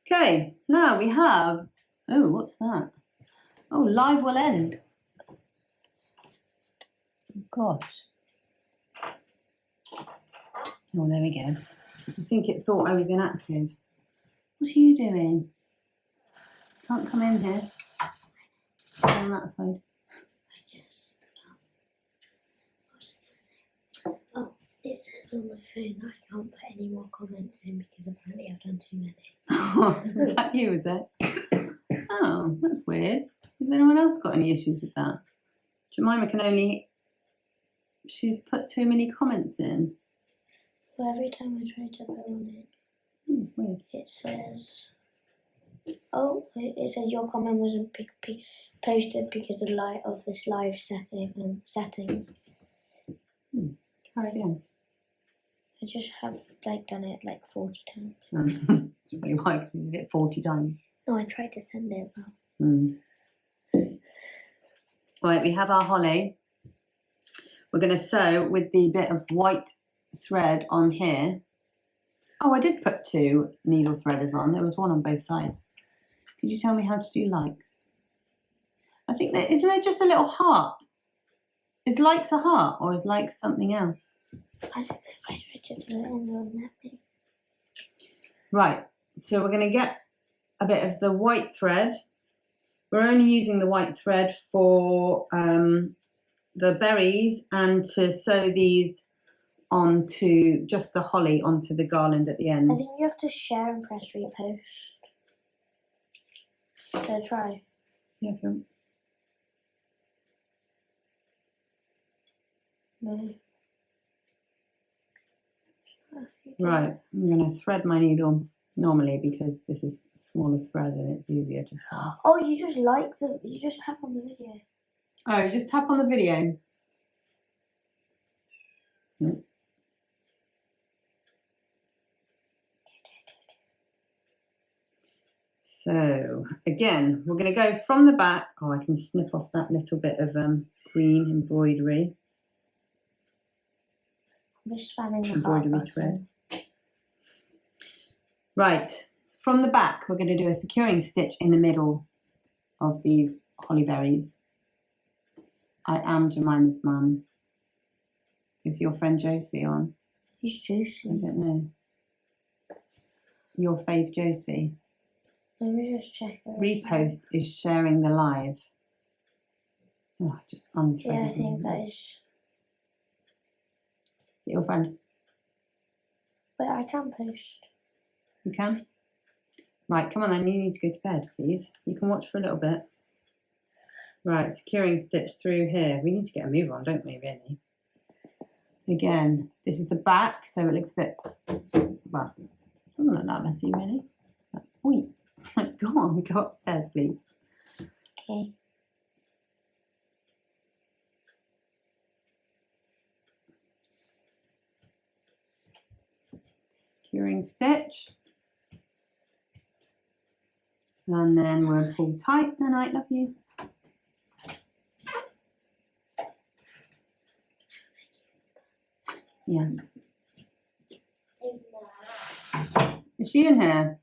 Okay, now we have, oh, what's that? Oh, live will end. Gosh. Oh, there we go. I think it thought I was inactive. What are you doing? Can't come in here. On that side. I just, oh, it says on my phone that I can't put any more comments in because apparently I've done too many. Oh, is that you, is it? Oh, that's weird. Has anyone else got any issues with that? Jemima can only, she's put too many comments in. Well, every time I try to put one in, Weird. it says, oh, it says your comment wasn't posted because of this live settings. Try again. I just have done it 40 times. That's probably why, because you did it 40 times. No, I tried to send it well. Right, we have our holly. We're going to sew with the bit of white thread on here. Oh, I did put 2 needle threaders on. There was one on both sides. Could you tell me how to do likes? I think that, isn't there just a little heart? Is likes a heart or is likes something else? I don't know if I tried to do it on that. Right, so we're going to get a bit of the white thread. We're only using the white thread for the berries and to sew these onto just the holly onto the garland at the end. I think you have to share and press repost. So try. Yeah, if you want. No. Right, I'm going to thread my needle normally because this is a smaller thread and it's easier to thread. Oh, you just tap on the video. Oh, you just tap on the video. So again, we're going to go from the back. Oh, I can snip off that little bit of green embroidery. I'm just spamming the heart button. Right, from the back, we're going to do a securing stitch in the middle of these holly berries. I am Jemima's mum. Is your friend Josie on? Who's Josie? I don't know. Your fave Josie. Let me just check it. Repost is sharing the live. Oh, just unthreaded. Yeah, I think that is. Your friend? But I can post. You can? Right, come on then, you need to go to bed, please. You can watch for a little bit. Right, securing stitch through here. We need to get a move on, don't we, really? Again, this is the back, so it looks a bit, well, it doesn't look that messy, really. Oi, go on, go upstairs, please. Okay. Securing stitch. And then we'll pull tight. Good night, love you. Yeah. Is she in here?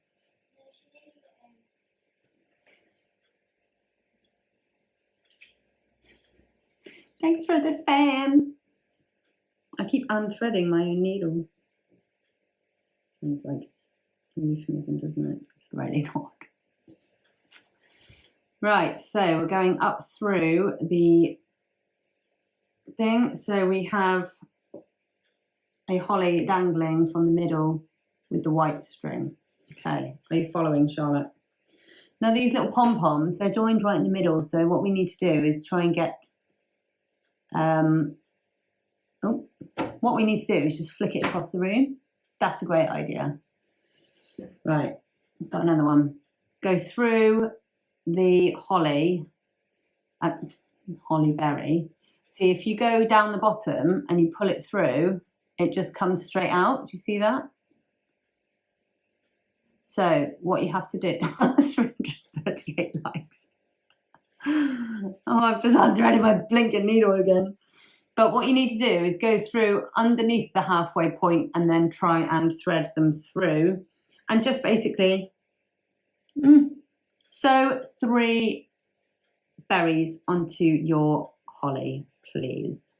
Thanks for the spams. I keep unthreading my own needle. Sounds like a euphemism, doesn't it? It's really not. Right, so we're going up through the thing. So we have a holly dangling from the middle with the white string. Okay, are you following, Charlotte? Now these little pom-poms, they're joined right in the middle. So what we need to do is try and get, what we need to do is just flick it across the room. That's a great idea. Right, I've got another one. Go through the holly, holly berry. See, if you go down the bottom and you pull it through, it just comes straight out. Do you see that? So what you have to do, 338 likes. Oh, I've just unthreaded my blinking needle again. But what you need to do is go through underneath the halfway point and then try and thread them through. And just basically sew 3 berries onto your holly, please.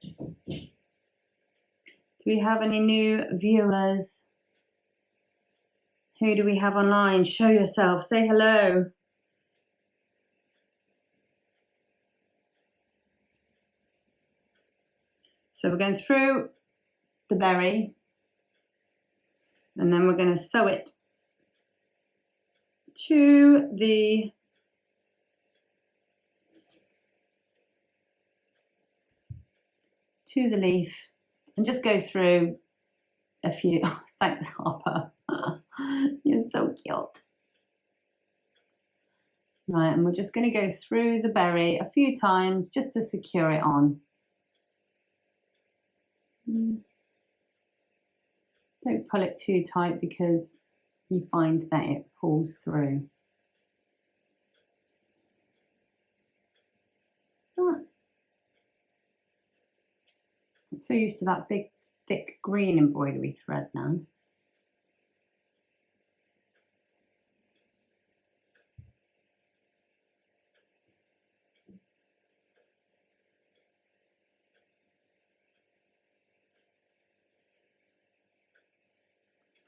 Do we have any new viewers? Who do we have online? Show yourself, say hello. So we're going through the berry and then we're going to sew it to the leaf and just go through a few. Oh, thanks, Harper. You're so cute. Right, and we're just going to go through the berry a few times just to secure it on. Don't pull it too tight because you find that it pulls through. I'm so used to that big, thick green embroidery thread now.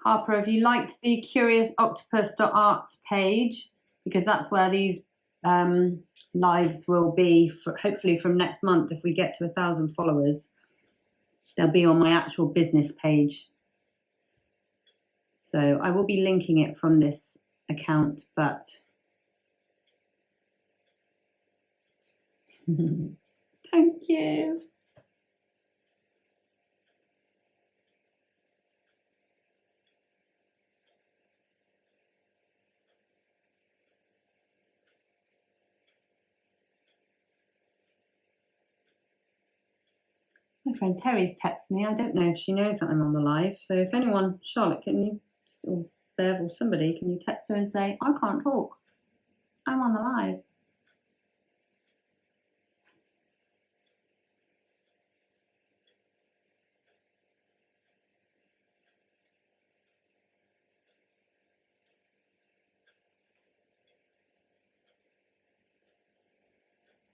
Harper, have you liked the curiousoctopus.art page? Because that's where these lives will be, hopefully from next month, if we get to 1,000 followers. They'll be on my actual business page. So I will be linking it from this account, but thank you. My friend Terry's texted me. I don't know if she knows that I'm on the live. So if anyone, Charlotte, can you, or Bev or somebody, can you text her and say, I can't talk. I'm on the live.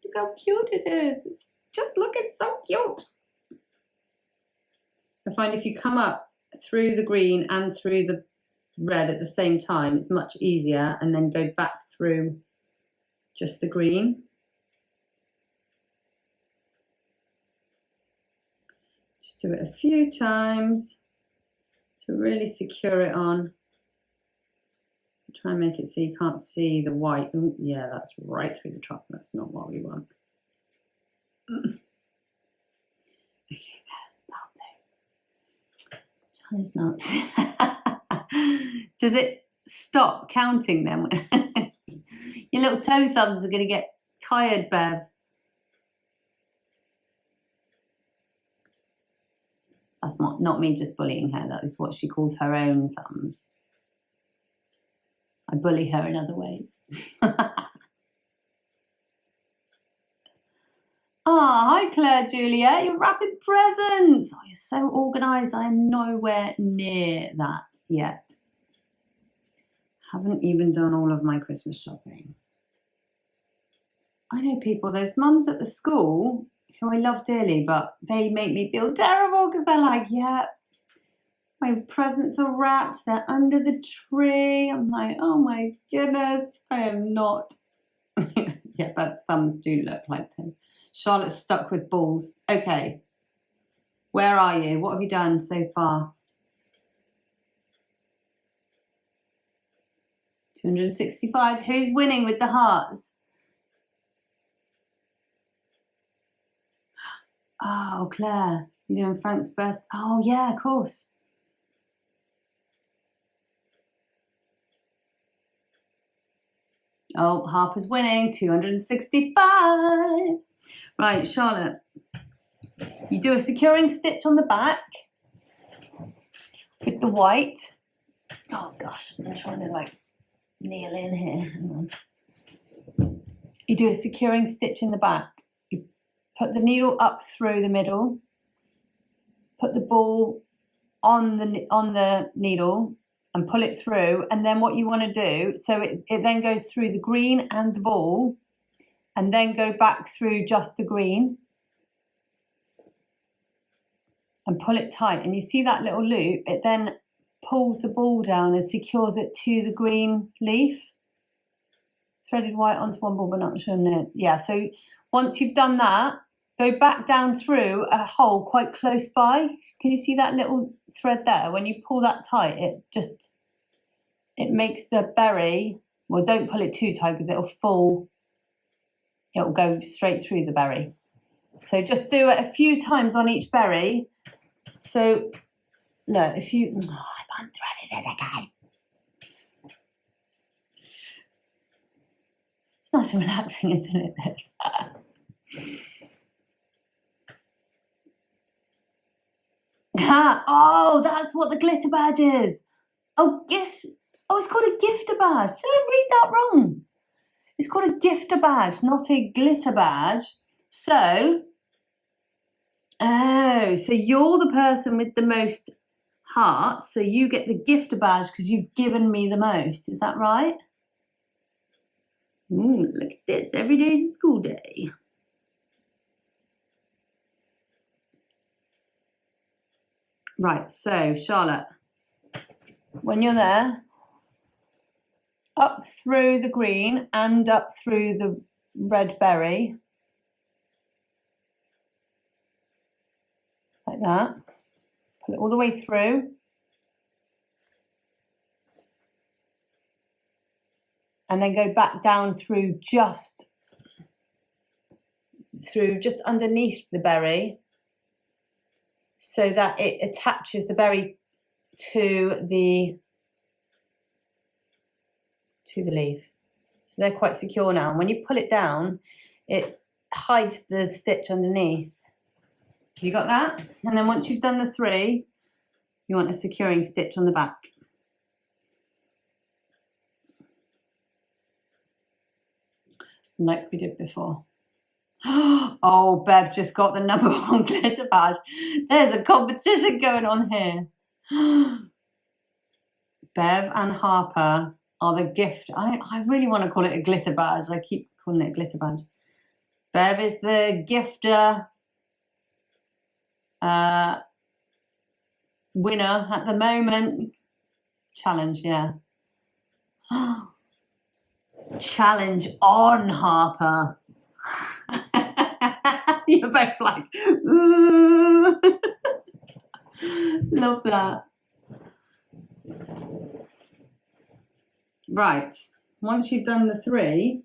Look how cute it is. Just look, it's so cute. I find if you come up through the green and through the red at the same time, it's much easier, and then go back through just the green. Just do it a few times to really secure it on. Try and make it so you can't see the white. Ooh, yeah, that's right through the top. That's not what we want. Okay, that'll do. Charlie's not. Does it stop counting then? Your little toe thumbs are going to get tired, Bev. That's not me just bullying her. That is what she calls her own thumbs. I bully her in other ways. Hi Claire Julia, you're wrapping presents. Oh, you're so organised. I am nowhere near that yet. Haven't even done all of my Christmas shopping. I know people, there's mums at the school who I love dearly, but they make me feel terrible because they're like, yeah, my presents are wrapped, they're under the tree. I'm like, oh my goodness, I am not. Yeah, but thumbs do look like toes. Charlotte's stuck with balls. Okay, where are you? What have you done so far? 265. Who's winning with the hearts? Oh, Claire, you're doing Frank's birth. Oh, yeah, of course. Oh, Harper's winning, 265. Right, Charlotte, you do a securing stitch on the back with the white. Oh gosh, I'm trying to like kneel in here. Hang on. You do a securing stitch in the back. You put the needle up through the middle, put the ball on the needle and pull it through, and then what you want to do, so it then goes through the green and the ball, and then go back through just the green and pull it tight. And you see that little loop, it then pulls the ball down and secures it to the green leaf. Threaded white onto one ball, but not showing it. Yeah, so once you've done that, go back down through a hole quite close by. Can you see that little thread there? When you pull that tight, it makes the berry, well, don't pull it too tight because it'll fall. It'll go straight through the berry. So just do it a few times on each berry. So, look, if you... Oh, I've unthreaded it again. It's nice and relaxing, isn't it, this? Oh, that's what the glitter badge is. Oh, yes. Oh, it's called a gifter badge. Did I read that wrong? It's called a gifter badge, not a glitter badge. So, so you're the person with the most hearts, so you get the gifter badge because you've given me the most. Is that right? Ooh, look at this. Every day is a school day. Right, so Charlotte, when you're there, up through the green and up through the red berry, like that. Pull it all the way through. And then go back down through just underneath the berry so that it attaches the berry to the leaf. So they're quite secure now. And when you pull it down, it hides the stitch underneath. You got that? And then once you've done the 3, you want a securing stitch on the back. Like we did before. Oh, Bev just got the #1 glitter badge. There's a competition going on here. Bev and Harper are the gift. I really want to call it a glitter badge. I keep calling it a glitter badge. Bev is the gifter winner at the moment. Challenge, yeah. Challenge on, Harper. You're both like, ooh. Love that. Right, once you've done the 3,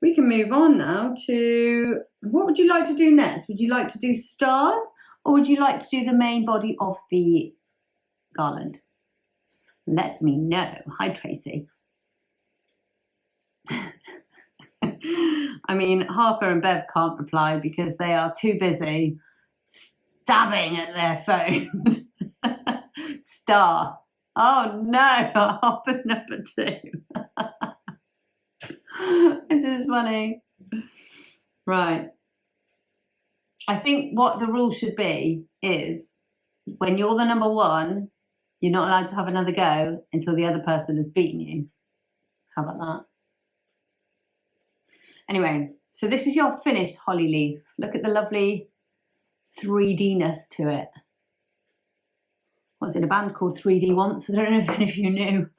we can move on now to, what would you like to do next? Would you like to do stars, or would you like to do the main body of the garland? Let me know. Hi, Tracy. I mean, Harper and Bev can't reply because they are too busy stabbing at their phones. Star. Oh no, Harper's number 2. This is funny. Right. I think what the rule should be is when you're the #1, you're not allowed to have another go until the other person has beaten you. How about that? Anyway, so this is your finished holly leaf. Look at the lovely 3D-ness to it. I was in a band called 3D once. I don't know if any of you knew.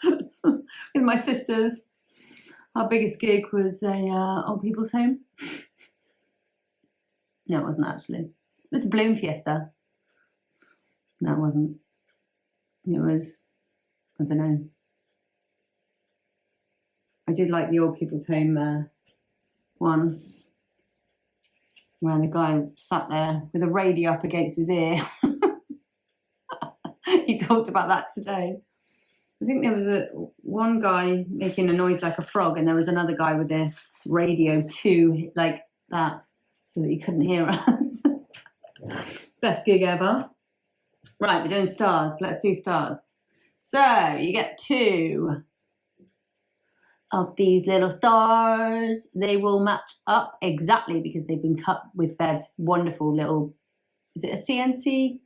With my sisters. Our biggest gig was a old people's home. No, it wasn't actually. It was the Bloom Fiesta. No, it wasn't. It was, I don't know. I did like the old people's home one, where the guy sat there with a radio up against his ear. He talked about that today. I think there was one guy making a noise like a frog, and there was another guy with their radio too, like that, so that he couldn't hear us. Best gig ever. Right, we're doing stars. Let's do stars. So you get 2 of these little stars. They will match up exactly because they've been cut with Bev's wonderful little, is it a CNC?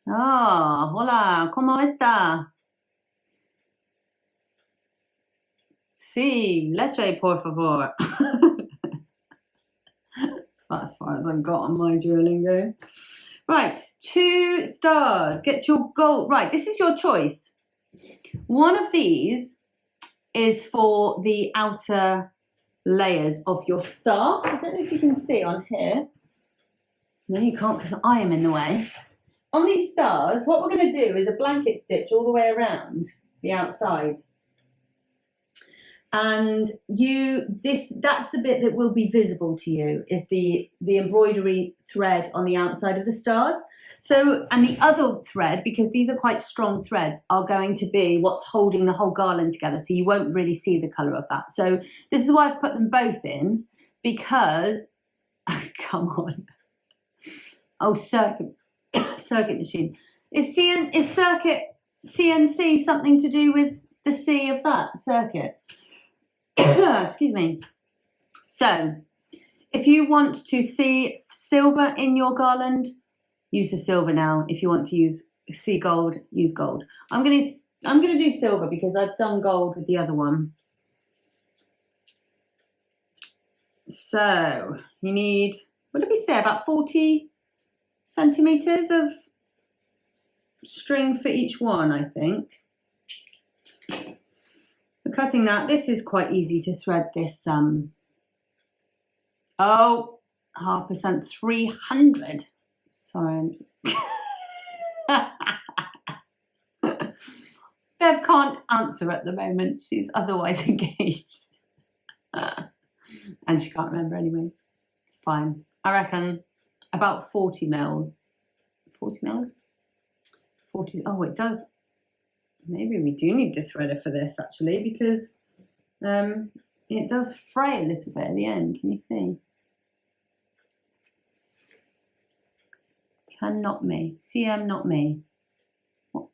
Hola, ¿cómo está? Sí, leche, por favor. That's as far as I've got on my Duolingo. Right, 2 stars. Get your gold. Right, this is your choice. One of these is for the outer layers of your star. I don't know if you can see on here. No, you can't because I am in the way. On these stars, what we're going to do is a blanket stitch all the way around the outside. And that's the bit that will be visible to you, is the embroidery thread on the outside of the stars. So, and the other thread, because these are quite strong threads, are going to be what's holding the whole garland together. So you won't really see the colour of that. So this is why I've put them both in, because, come on. Oh, circuit machine. Is circuit CNC something to do with the C of that circuit? Excuse me. So if you want to see silver in your garland, use the silver now. If you want to see gold, use gold. I'm gonna do silver because I've done gold with the other one. So you need, what did we say, about 40 centimeters of string for each one, I think. For cutting that, this is quite easy to thread this. Oh, 0.5%, 300. Sorry, I'm just. Bev can't answer at the moment. She's otherwise engaged. And she can't remember anyway. It's fine. I reckon about 40 mils. 40 mils? 40. Oh, it does. Maybe we do need the threader for this actually, because it does fray a little bit at the end. Can you see? Can not me. CM not me. What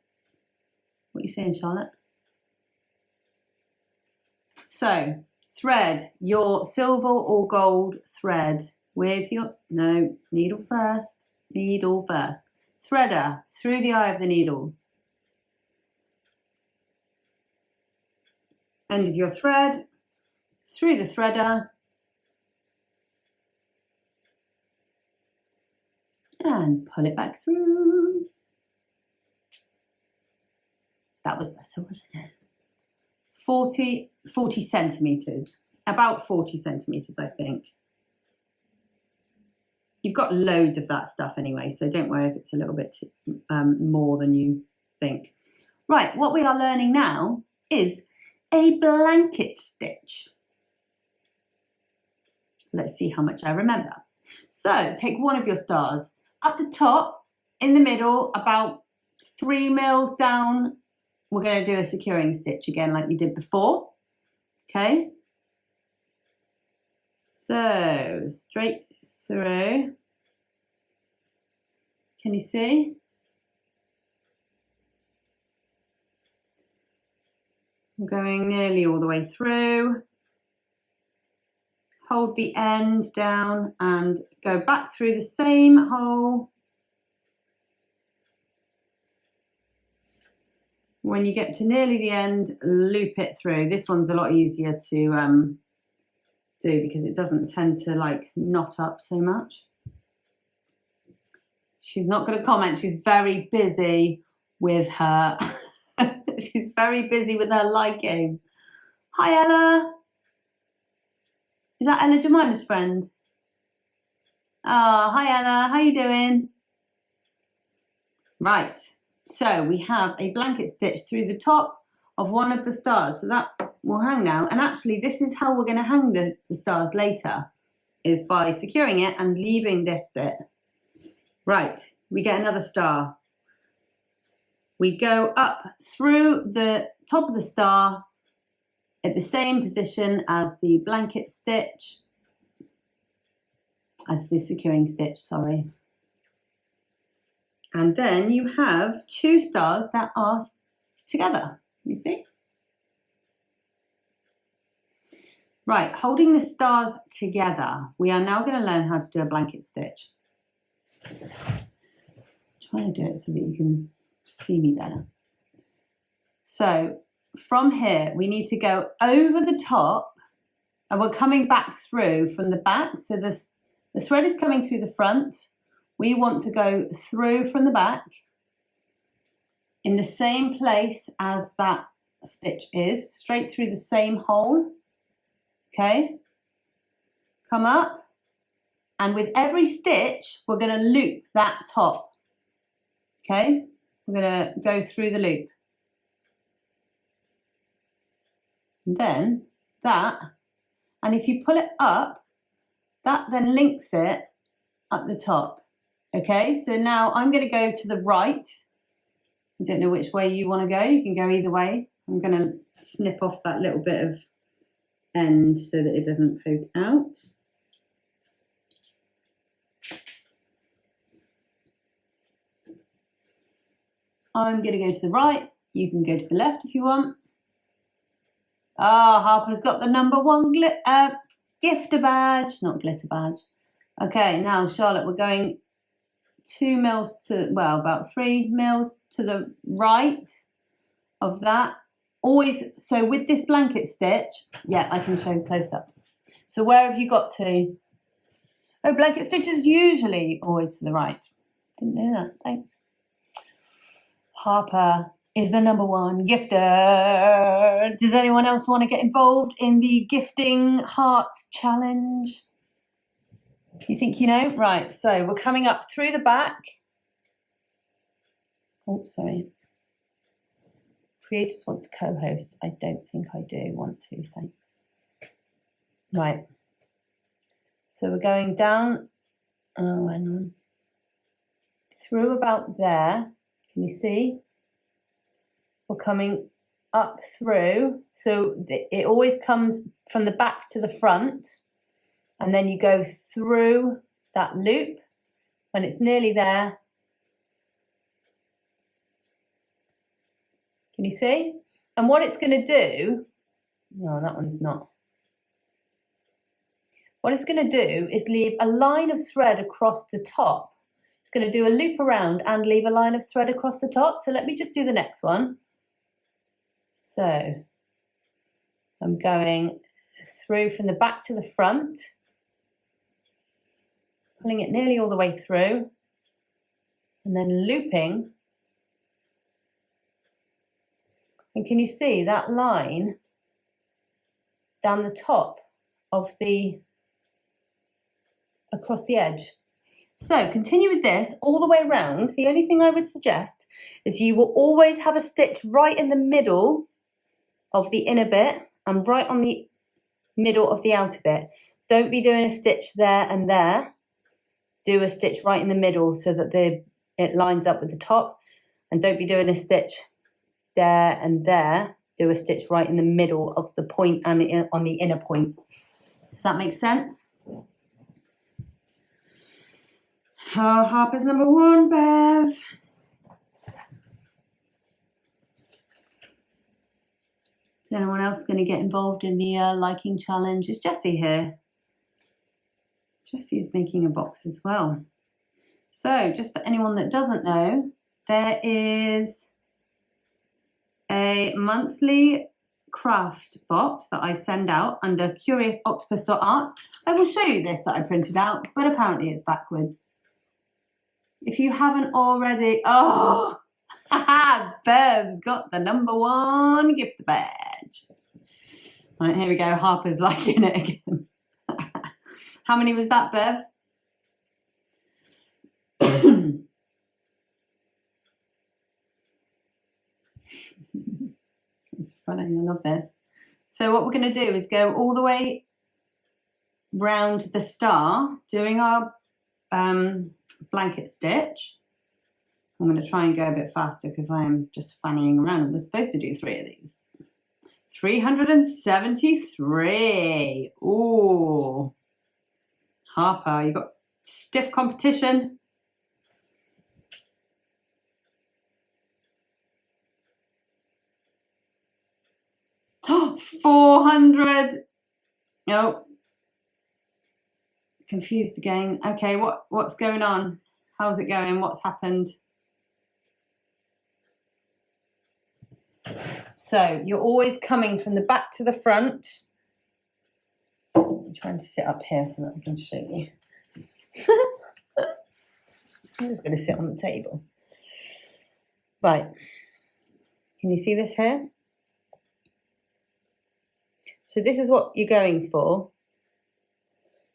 are you saying, Charlotte? So, thread your silver or gold thread with your, no, needle first, threader through the eye of the needle. End of your thread, through the threader, and pull it back through. That was better, wasn't it? 40 centimetres, about 40 centimetres, I think. You've got loads of that stuff anyway, so don't worry if it's a little bit more than you think. Right, what we are learning now is a blanket stitch. Let's see how much I remember. So take one of your stars. At the top, in the middle, about 3 mils down, we're going to do a securing stitch again like we did before. Okay. So straight through. Can you see? I'm going nearly all the way through. Hold the end down and go back through the same hole. When you get to nearly the end, loop it through. This one's a lot easier to do because it doesn't tend to like knot up so much. She's not going to comment. She's very busy with her. She's very busy with her liking. Hi, Ella. Is that Ella Jemima's friend? Oh, hi, Ella. How you doing? Right. So we have a blanket stitch through the top of one of the stars. So that will hang now. And actually, this is how we're going to hang the stars later, is by securing it and leaving this bit. Right. We get another star. We go up through the top of the star at the same position as the blanket stitch, as the securing stitch, sorry. And then you have 2 stars that are together, you see? Right, holding the stars together, we are now going to learn how to do a blanket stitch. I'm trying to do it so that you can see me better. So from here, we need to go over the top, and we're coming back through from the back. So the thread is coming through the front. We want to go through from the back in the same place as that stitch is, straight through the same hole. Okay, come up, and with every stitch, we're going to loop that top. Okay, we're going to go through the loop. And then that, and if you pull it up, that then links it at the top. Okay, so now I'm going to go to the right. I don't know which way you want to go. You can go either way. I'm going to snip off that little bit of end so that it doesn't poke out. I'm going to go to the right. You can go to the left if you want. Ah, Harper's got the #1 gifter badge, not glitter badge. Okay, now Charlotte, we're going 2 mils to, well, about 3 mils to the right of that. Always, so with this blanket stitch, yeah, I can show you close up. So where have you got to? Oh, blanket stitch is usually always to the right. Didn't know that, thanks. Harper is the #1 gifter. Does anyone else want to get involved in the gifting hearts challenge? You think you know? Right, so we're coming up through the back. Oh, sorry. Creators want to co-host. I don't think I do want to, thanks. Right. So we're going down, oh, hang on. Through about there. Can you see? We're coming up through. So it always comes from the back to the front. And then you go through that loop. When it's nearly there, Can you see? And what it's going to do, no, that one's not. What it's going to do is leave a line of thread across the top. It's going to do a loop around and leave a line of thread across the top. So let me just do the next one. So I'm going through from the back to the front, pulling it nearly all the way through, and then looping. And can you see that line down the top of the, across the edge? So continue with this all the way around. The only thing I would suggest is you will always have a stitch right in the middle of the inner bit and right on the middle of the outer bit. Don't be doing a stitch there and there. Do a stitch right in the middle so that it lines up with the top, and don't be doing a stitch there and there. Do a stitch right in the middle of the point and on the inner point. Does that make sense? Harper's number 1, Bev. Is anyone else going to get involved in the liking challenge? Is Jessie here? Jessie is making a box as well. So just for anyone that doesn't know, there is a monthly craft box that I send out under curiousoctopus.art. I will show you this that I printed out, but apparently it's backwards. If you haven't already, oh, Bev's got the number 1 gift badge. Right, here we go. Harper's liking it again. How many was that, Bev? It's funny, I love this. So what we're going to do is go all the way round the star, doing our blanket stitch. I'm going to try and go a bit faster because I am just fannying around. We're supposed to do 3 of these. 373. Ooh. Harper, you got stiff competition. Oh, 400. No. Confused again. Okay, what's going on? How's it going? What's happened? So you're always coming from the back to the front. I'm trying to sit up here so that I can show you. I'm just going to sit on the table. Right. Can you see this here? So this is what you're going for.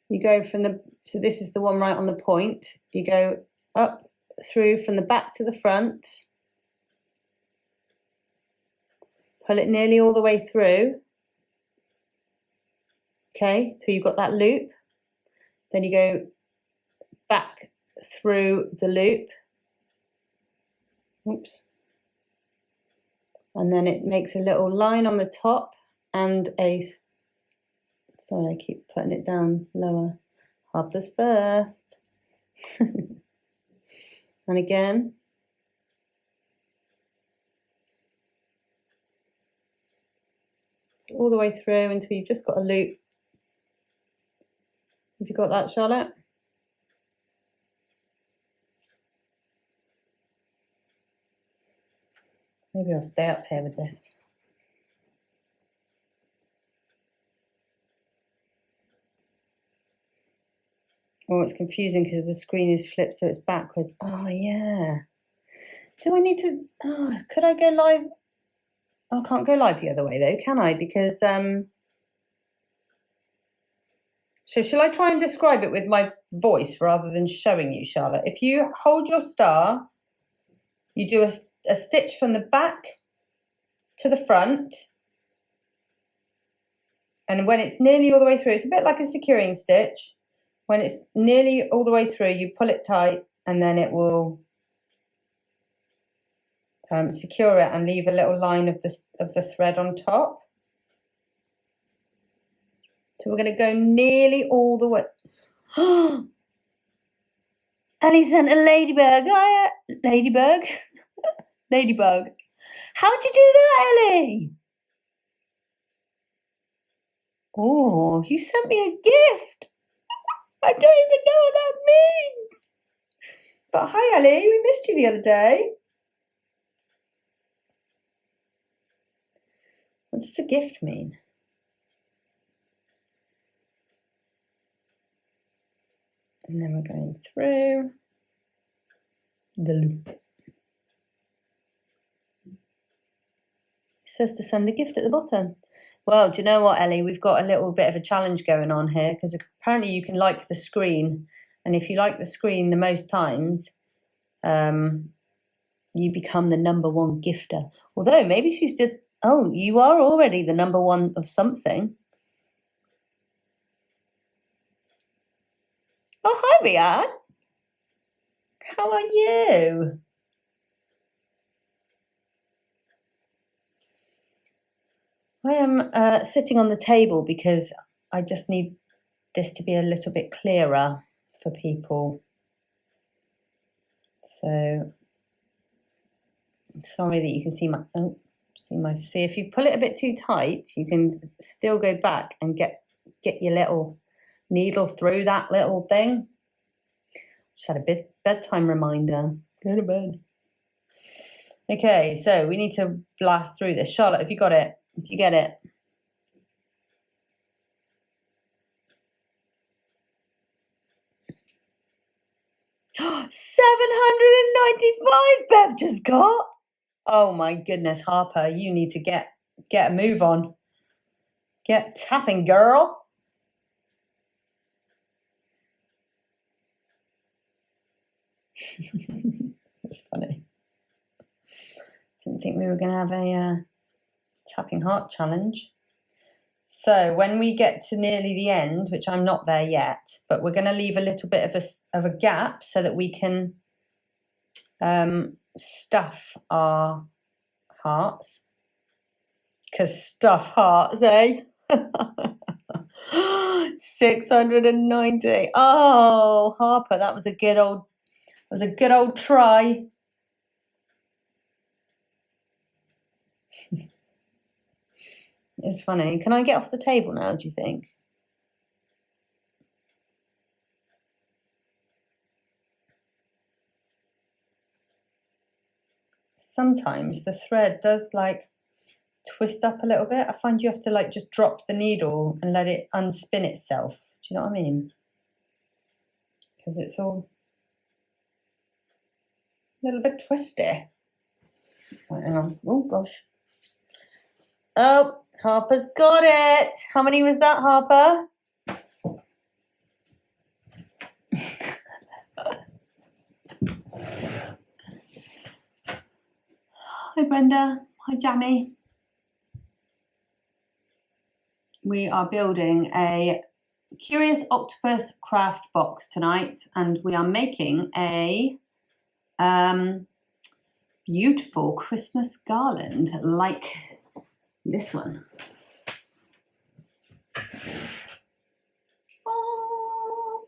You go from the, so this is the one right on the point. You go up through from the back to the front. Pull it nearly all the way through. Okay, so you've got that loop. Then you go back through the loop. Oops. And then it makes a little line on the top and a, sorry, I keep putting it down lower. Harper's first. And again. All the way through until you've just got a loop. Have you got that, Charlotte? Maybe I'll stay up here with this. Oh, it's confusing because the screen is flipped, so it's backwards. Oh, yeah. Do I need to... Oh, could I go live? Oh, I can't go live the other way, though, can I? Because... So shall I try and describe it with my voice rather than showing you, Charlotte? If you hold your star, you do a stitch from the back to the front. And when it's nearly all the way through, it's a bit like a securing stitch. When it's nearly all the way through, you pull it tight and then it will secure it and leave a little line of the thread on top. So we're going to go nearly all the way. Ellie sent a ladybug. Ladybug. Ladybug. How'd you do that, Ellie? Oh, you sent me a gift. I don't even know what that means. But hi, Ellie. We missed you the other day. What does a gift mean? And then we're going through the loop. It says to send a gift at the bottom. Well, do you know what, Ellie? We've got a little bit of a challenge going on here because apparently you can like the screen. And if you like the screen the most times, you become the #1 gifter. Although maybe she's just, oh, you are already the #1 of something. Oh, hi, Rhiann. How are you? I am sitting on the table because I just need this to be a little bit clearer for people. So, I'm sorry that you can see see if you pull it a bit too tight, you can still go back and get your little needle through that little thing. Just had a bedtime reminder. Go to bed. Okay, so we need to blast through this. Charlotte, have you got it? Do you get it? $795 Bev just got. Oh my goodness, Harper, you need to get a move on. Get tapping, girl. That's funny. Didn't think we were going to have a tapping heart challenge. So when we get to nearly the end, which I'm not there yet, but we're going to leave a little bit of a gap so that we can stuff our hearts. Because stuff hearts, eh? 690. Oh, Harper, that was a good old try. It's funny. Can I get off the table now, do you think? Sometimes the thread does like twist up a little bit. I find you have to like just drop the needle and let it unspin itself. Do you know what I mean? Because it's all a little bit twisty. Right, hang on. Oh gosh. Oh, Harper's got it. How many was that, Harper? Hi, Brenda. Hi, Jamie. We are building a Curious Octopus craft box tonight, and we are making a beautiful Christmas garland like this one. Oh,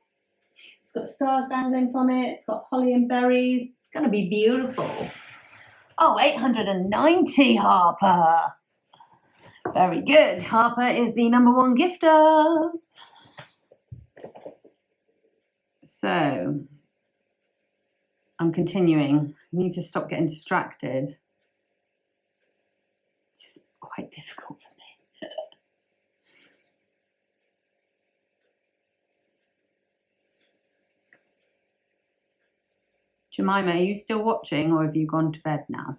it's got stars dangling from it. It's got holly and berries. It's going to be beautiful. Oh, 890, Harper. Very good. Harper is the #1 gifter. So, I'm continuing. I need to stop getting distracted. It's quite difficult for me. Jemima, are you still watching or have you gone to bed now?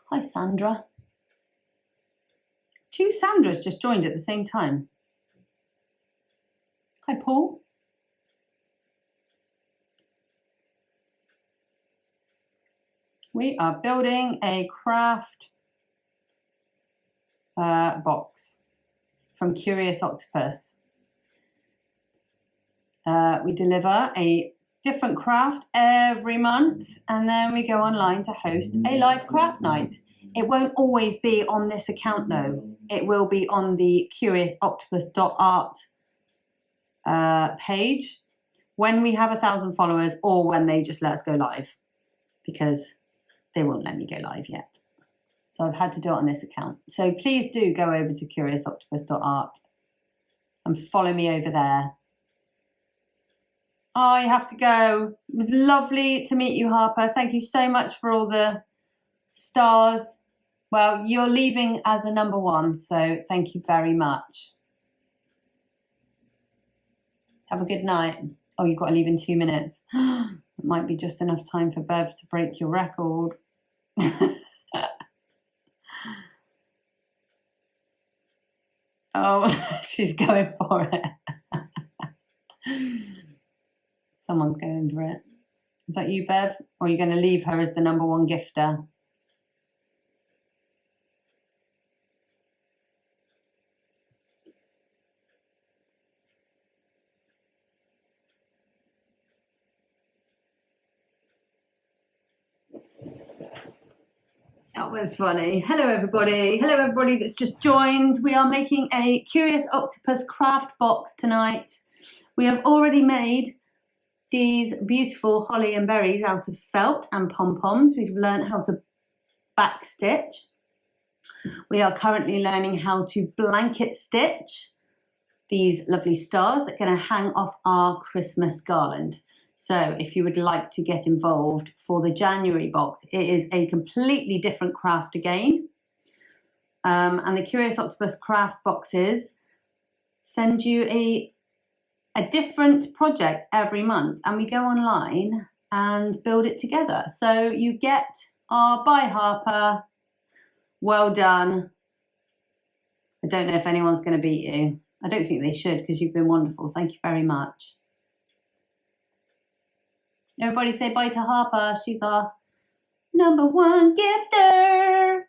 Hi, Sandra. 2 Sandras just joined at the same time. Hi, Paul. We are building a craft box from Curious Octopus. We deliver a different craft every month, and then we go online to host a live craft night. It won't always be on this account though. It will be on the curiousoctopus.art page, when we have 1,000 followers or when they just let us go live, because they won't let me go live yet. So I've had to do it on this account. So please do go over to curiousoctopus.art and follow me over there. Oh, you have to go. It was lovely to meet you, Harper. Thank you so much for all the stars. Well, you're leaving as a number 1, so thank you very much. Have a good night. Oh, you've got to leave in 2 minutes. It might be just enough time for Bev to break your record. Oh, she's going for it. Someone's going for it. Is that you, Bev? Or are you going to leave her as the number 1 gifter? That was funny. Hello, everybody. Hello, everybody that's just joined. We are making a Curious Octopus craft box tonight. We have already made these beautiful holly and berries out of felt and pom-poms. We've learned how to backstitch. We are currently learning how to blanket stitch these lovely stars that are going to hang off our Christmas garland. So if you would like to get involved for the January box, it is a completely different craft again. And the Curious Octopus craft boxes send you a different project every month, and we go online and build it together. So you get our Bye Harper, well done. I don't know if anyone's going to beat you. I don't think they should, because you've been wonderful. Thank you very much. Everybody say bye to Harper. She's our number 1 gifter.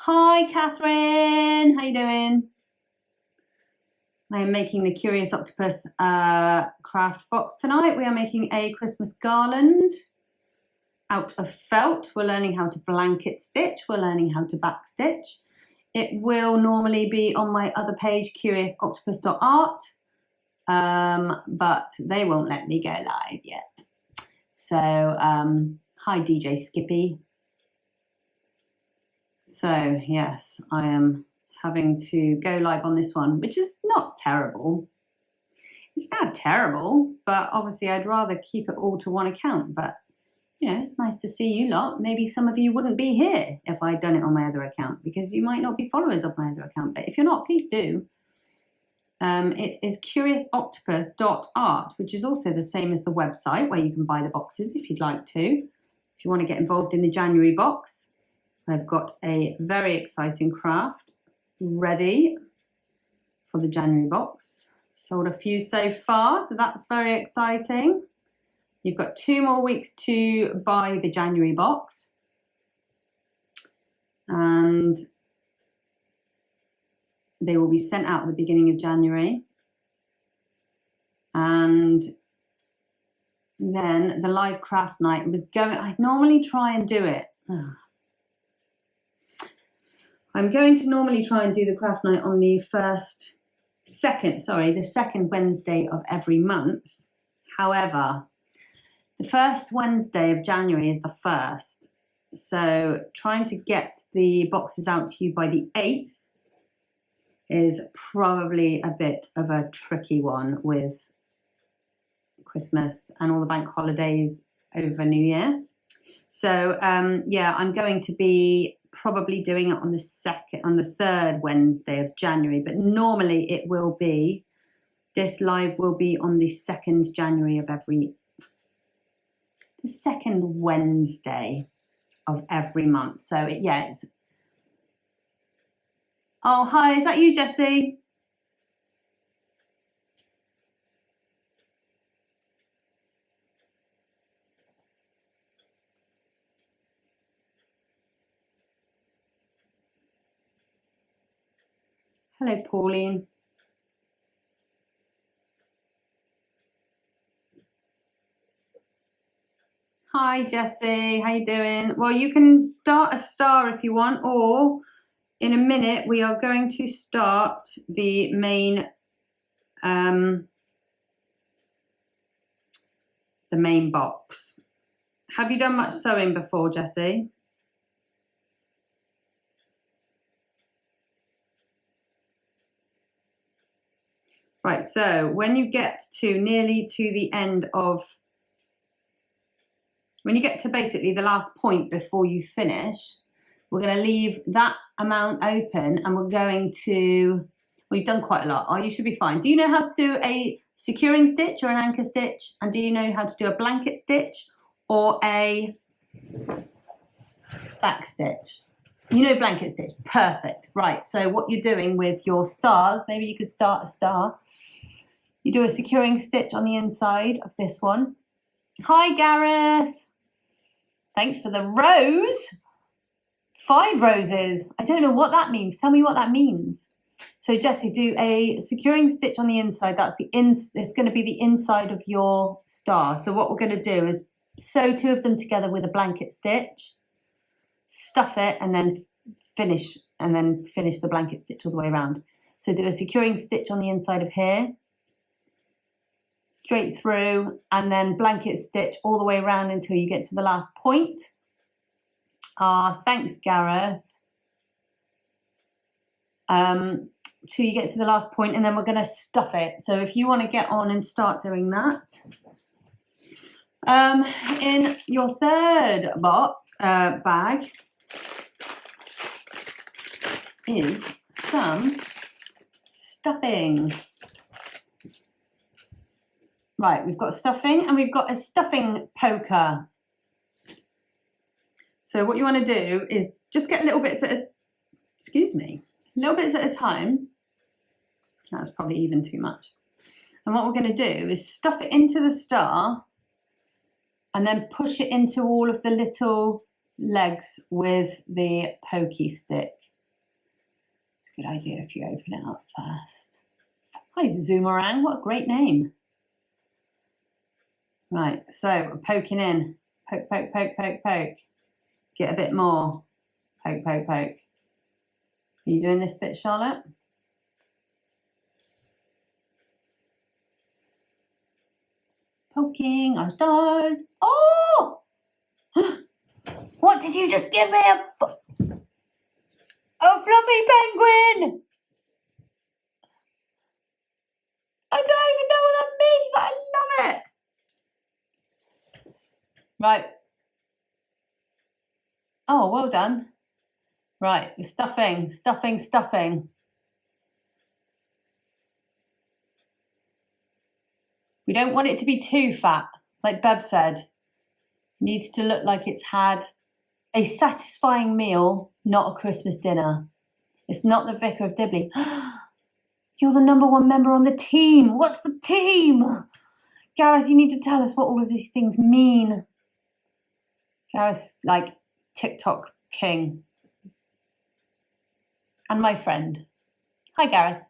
Hi, Catherine. How you doing? I am making the Curious Octopus craft box tonight. We are making a Christmas garland out of felt. We're learning how to blanket stitch. We're learning how to backstitch. It will normally be on my other page, curiousoctopus.art, but they won't let me go live yet. So, hi, DJ Skippy. So, yes, I am having to go live on this one, which is not terrible. It's not terrible, but obviously I'd rather keep it all to one account. But, you know, it's nice to see you lot. Maybe some of you wouldn't be here if I'd done it on my other account, because you might not be followers of my other account. But if you're not, please do. It is curiousoctopus.art, which is also the same as the website, where you can buy the boxes if you'd like to. If you want to get involved in the January box, I've got a very exciting craft ready for the January box. Sold a few so far, so that's very exciting. You've got 2 more weeks to buy the January box. And they will be sent out at the beginning of January. And then the live craft night was going, I normally try and do it. I'm going to normally try and do the craft night on the second Wednesday of every month. However, the first Wednesday of January is the 1st. So trying to get the boxes out to you by the 8th is probably a bit of a tricky one with Christmas and all the bank holidays over New Year. So yeah, I'm going to be probably doing it on the 3rd Wednesday of January, but normally it will be, this live will be on the 2nd January of the 2nd Wednesday of every month. So yeah, it's, oh, hi, is that you, Jessie? Hello, Pauline. Hi, Jessie. How you doing? Well, you can start a star if you want, or in a minute we are going to start the main box. Have you done much sewing before, Jessie? Right, so when you get to nearly to the end of, when you get to basically the last point before you finish, we're going to leave that amount open and we're going to, well, you've done quite a lot. Oh, you should be fine. Do you know how to do a securing stitch or an anchor stitch? And do you know how to do a blanket stitch or a back stitch? You know blanket stitch, perfect. Right, so what you're doing with your stars, maybe you could start a star. You do a securing stitch on the inside of this one. Hi, Gareth. Thanks for the rose. 5 roses. I don't know what that means. Tell me what that means. So Jessie, do a securing stitch on the inside. That's it's going to be the inside of your star. So what we're going to do is sew 2 of them together with a blanket stitch, stuff it, and then finish the blanket stitch all the way around. So do a securing stitch on the inside of here, straight through, and then blanket stitch all the way around until you get to the last point. Thanks, Gareth. Till you get to the last point, and then we're going to stuff it. So if you want to get on and start doing that, in your third bag is some stuffing. Right, we've got stuffing and we've got a stuffing poker. So what you want to do is just get little bits at a time. That's probably even too much. And what we're going to do is stuff it into the star and then push it into all of the little legs with the pokey stick. It's a good idea if you open it up first. Hi, Zoomerang, what a great name. Right, so we're poking in. Poke, poke, poke, poke, poke. Get a bit more. Poke, poke, poke. Are you doing this bit, Charlotte? Poking our stars. Oh! What did you just give me? A fluffy penguin! I don't even know what that means, but I love it. Right. Oh, well done. Right, we're stuffing. We don't want it to be too fat, like Bev said. It needs to look like it's had a satisfying meal, not a Christmas dinner. It's not the Vicar of Dibley. You're the #1 member on the team. What's the team? Gareth, you need to tell us what all of these things mean. Gareth's like TikTok king. And my friend. Hi, Gareth.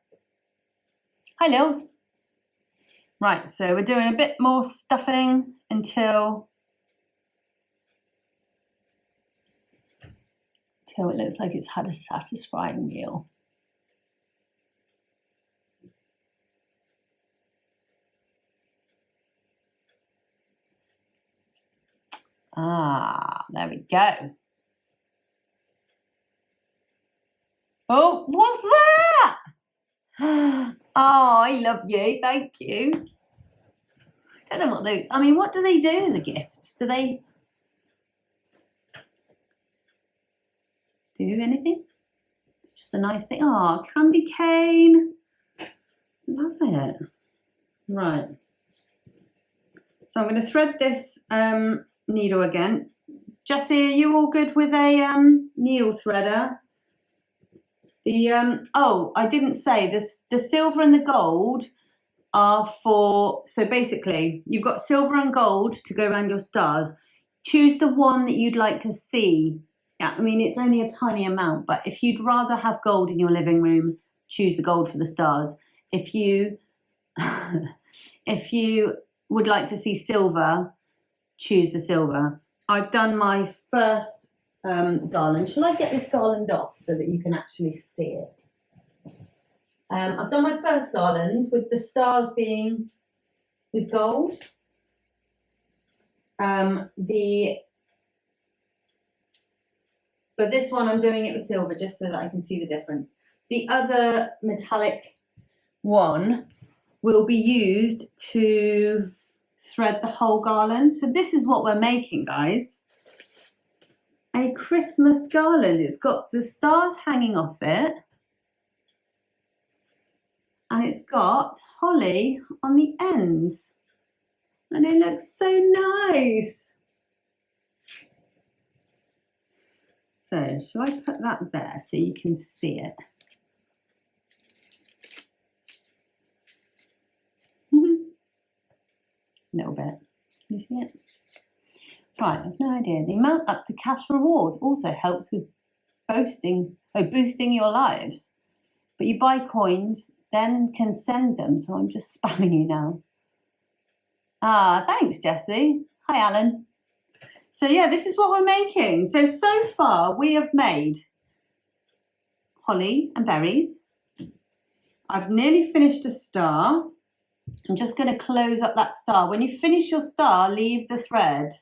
Hi, Lils. Right, so we're doing a bit more stuffing until it looks like it's had a satisfying meal. There we go. Oh, what's that? Oh, I love you. Thank you. I don't know what what do they do in the gifts? Do they do anything? It's just a nice thing. Oh, candy cane. Love it. Right. So I'm going to thread this needle again. Jessie, are you all good with a needle threader? I didn't say this. The silver and the gold are for, so basically you've got silver and gold to go around your stars. Choose the one that you'd like to see. Yeah, I mean, it's only a tiny amount, but if you'd rather have gold in your living room, choose the gold for the stars. If you would like to see silver, choose the silver. I've done my first garland. Shall I get this garland off so that you can actually see it? I've done my first garland with the stars being with gold. But this one I'm doing it with silver just so that I can see the difference. The other metallic one will be used to thread the whole garland. So this is what we're making, guys. A Christmas garland. It's got the stars hanging off it. And it's got holly on the ends. And it looks so nice. So, shall I put that there so you can see it? A little bit. Can you see it? Right, I've no idea. The amount up to cash rewards also helps with boosting your lives. But you buy coins, then can send them. So I'm just spamming you now. Ah, thanks, Jessie. Hi, Alan. So yeah, this is what we're making. So far we have made holly and berries. I've nearly finished a star. I'm just going to close up that star. When you finish your star, leave the thread.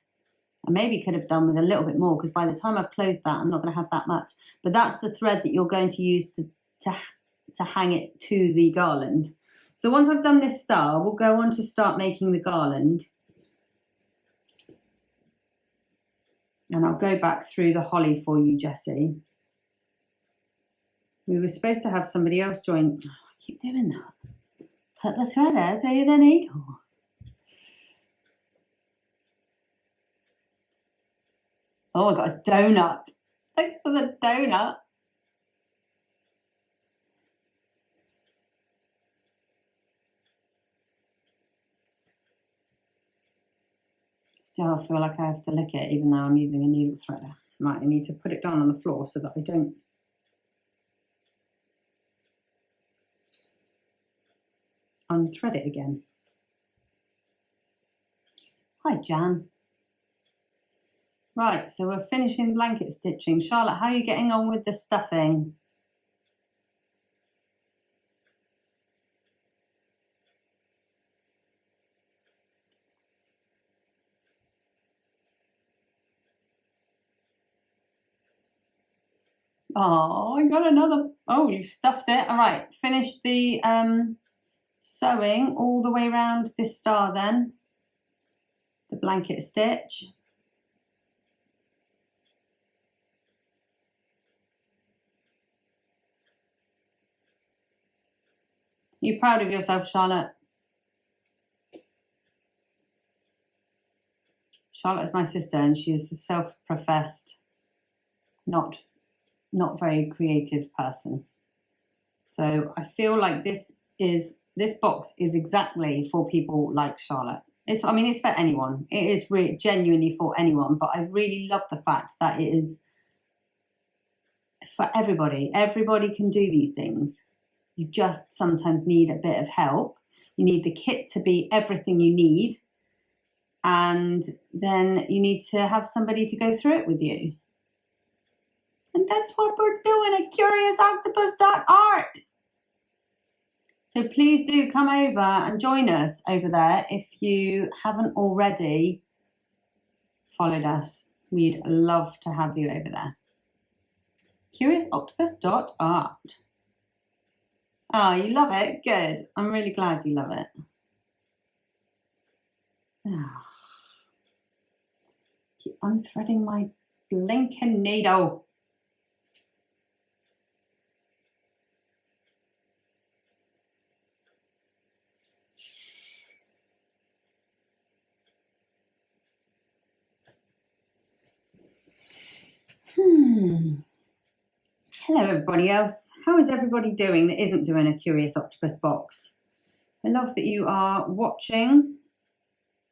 I maybe could have done with a little bit more because by the time I've closed that, I'm not going to have that much. But that's the thread that you're going to use to hang it to the garland. So once I've done this star, we'll go on to start making the garland. And I'll go back through the holly for you, Jessie. We were supposed to have somebody else join. Oh, I keep doing that. Put the thread through the needle. Oh, I got a donut. Thanks for the donut. Still, I feel like I have to lick it even though I'm using a needle threader. Right, I need to put it down on the floor so that I don't unthread it again. Hi, Jan. Right, so we're finishing blanket stitching. Charlotte, how are you getting on with the stuffing? Oh, I got another. Oh, you've stuffed it. All right, finish the sewing all the way around this star then. The blanket stitch. You proud of yourself, Charlotte? Charlotte is my sister and she's a self-professed, not very creative person. So I feel like this box is exactly for people like Charlotte. It's for anyone. It is really genuinely for anyone, but I really love the fact that it is for everybody. Everybody can do these things. You just sometimes need a bit of help. You need the kit to be everything you need. And then you need to have somebody to go through it with you. And that's what we're doing at curiousoctopus.art. So please do come over and join us over there if you haven't already followed us. We'd love to have you over there. curiousoctopus.art. Oh, you love it? Good. I'm really glad you love it. Oh. Keep unthreading my blinking needle. Hello, everybody else. How is everybody doing that isn't doing a Curious Octopus box? I love that you are watching.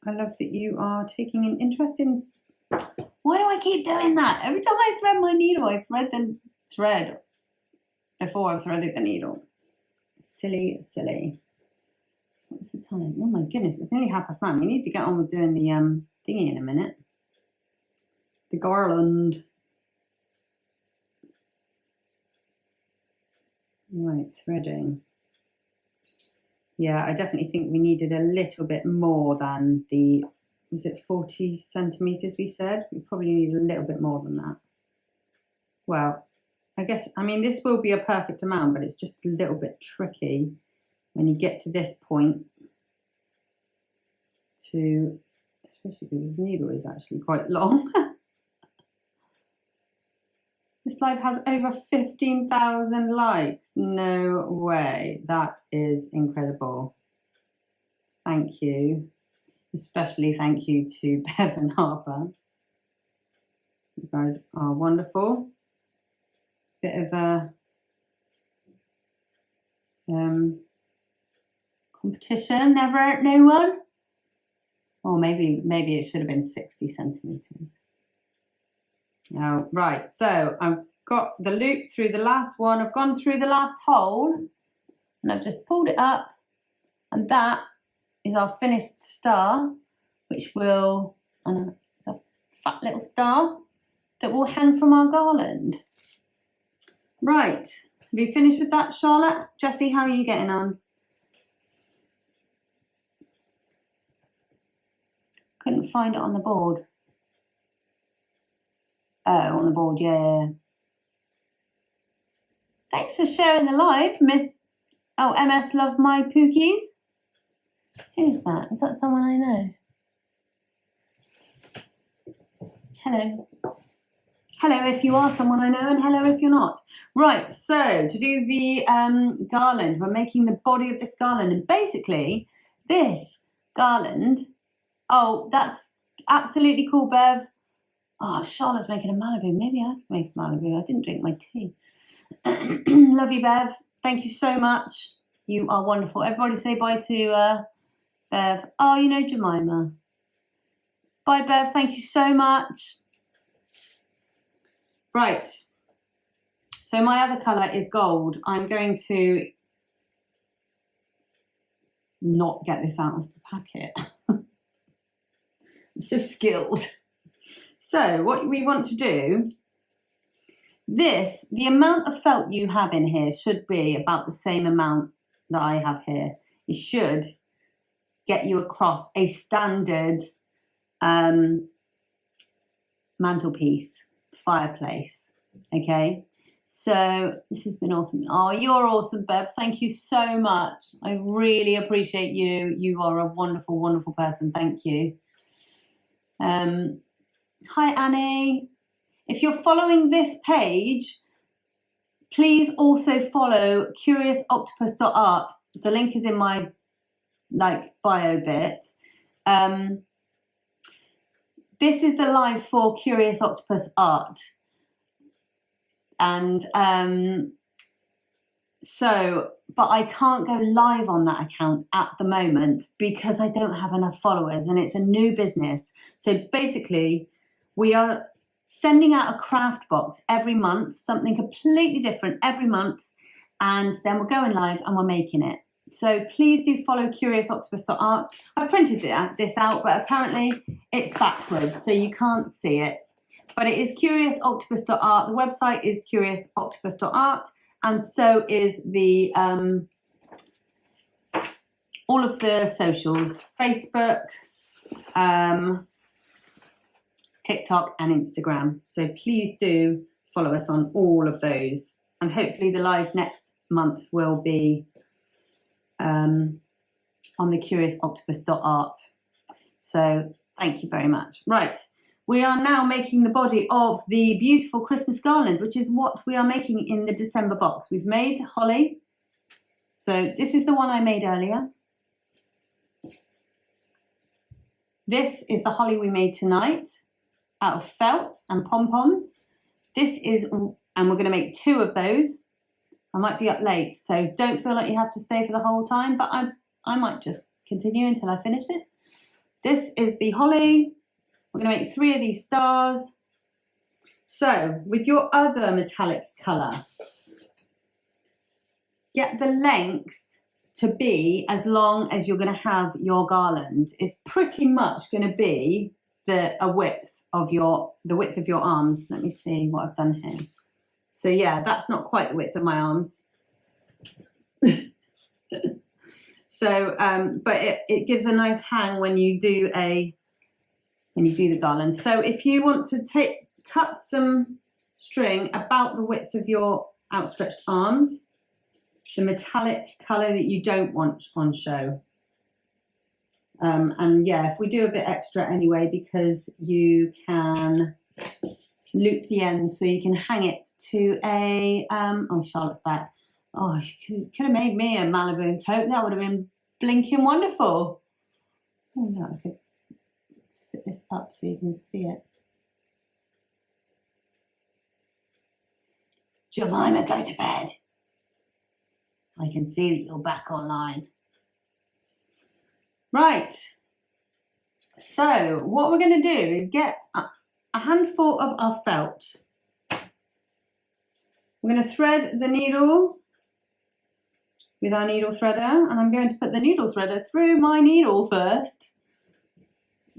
I love that you are taking an interest in... Why do I keep doing that? Every time I thread my needle, I thread the thread before I've threaded the needle. Silly, silly. What's the time? Oh my goodness, it's nearly 9:30. We need to get on with doing the thingy in a minute. The garland. Right, threading. Yeah, I definitely think we needed a little bit more than the, was it 40 centimetres we said? We probably need a little bit more than that. Well, I guess, I mean, this will be a perfect amount, but it's just a little bit tricky when you get to this point to, especially because this needle is actually quite long. This live has over 15,000 likes. No way. That is incredible. Thank you. Especially thank you to Bev and Harper. You guys are wonderful. Bit of a competition, never hurt no one. Or maybe it should have been 60 centimetres. Oh, right, so I've got the loop through the last one. I've gone through the last hole and I've just pulled it up, and that is our finished star, which will, it's a fat little star that will hang from our garland. Right, have you finished with that, Charlotte? Jessie, how are you getting on? Couldn't find it on the board. Oh, on the board, yeah. Thanks for sharing the live, Miss. Oh, MS Love My Pookies. Who's that? Is that someone I know? Hello. Hello if you are someone I know, and hello if you're not. Right, so to do the garland, we're making the body of this garland. And basically, this garland, oh, that's absolutely cool, Bev. Oh, Charlotte's making a Malibu. Maybe I could make a Malibu. I didn't drink my tea. Love you, Bev. Thank you so much. You are wonderful. Everybody say bye to Bev. Oh, you know Jemima. Bye, Bev. Thank you so much. Right. So my other colour is gold. I'm going to not get this out of the packet. I'm so skilled. So what we want to do, the amount of felt you have in here should be about the same amount that I have here. It should get you across a standard mantelpiece, fireplace, okay? So this has been awesome. Oh, you're awesome, Bev. Thank you so much. I really appreciate you. You are a wonderful, wonderful person. Thank you. Hi, Annie. If you're following this page, please also follow curiousoctopus.art. The link is in my bio bit. This is the live for Curious Octopus Art. And but I can't go live on that account at the moment because I don't have enough followers and it's a new business. So basically, we are sending out a craft box every month, something completely different every month, and then we're going live and we're making it. So please do follow curiousoctopus.art. I printed this out, but apparently it's backwards, so you can't see it. But it is curiousoctopus.art. The website is curiousoctopus.art, and so is the all of the socials: Facebook, TikTok, and Instagram. So please do follow us on all of those, and hopefully the live next month will be on the curiousoctopus.art. So thank you very much. Right. We are now making the body of the beautiful Christmas garland, which is what we are making in the December box. We've made holly. So this is the one I made earlier. This is the holly we made tonight out of felt and pom-poms. This is, and we're going to make 2 of those. I might be up late, so don't feel like you have to stay for the whole time, but I might just continue until I finish it. This is the holly. We're going to make 3 of these stars. So with your other metallic colour, get the length to be as long as you're going to have your garland. It's pretty much going to be the width of your arms. Let me see what I've done here. So yeah, that's not quite the width of my arms. So, but it gives a nice hang when you do the garland. So if you want to cut some string about the width of your outstretched arms, the metallic colour that you don't want on show. And yeah, if we do a bit extra anyway, because you can loop the end so you can hang it to a, oh, Charlotte's back. Oh, you could have made me a Malibu coat. That would have been blinking wonderful. Oh no, I could sit this up so you can see it. Jemima, go to bed. I can see that you're back online. Right. So what we're going to do is get a handful of our felt. We're going to thread the needle with our needle threader, and I'm going to put the needle threader through my needle first.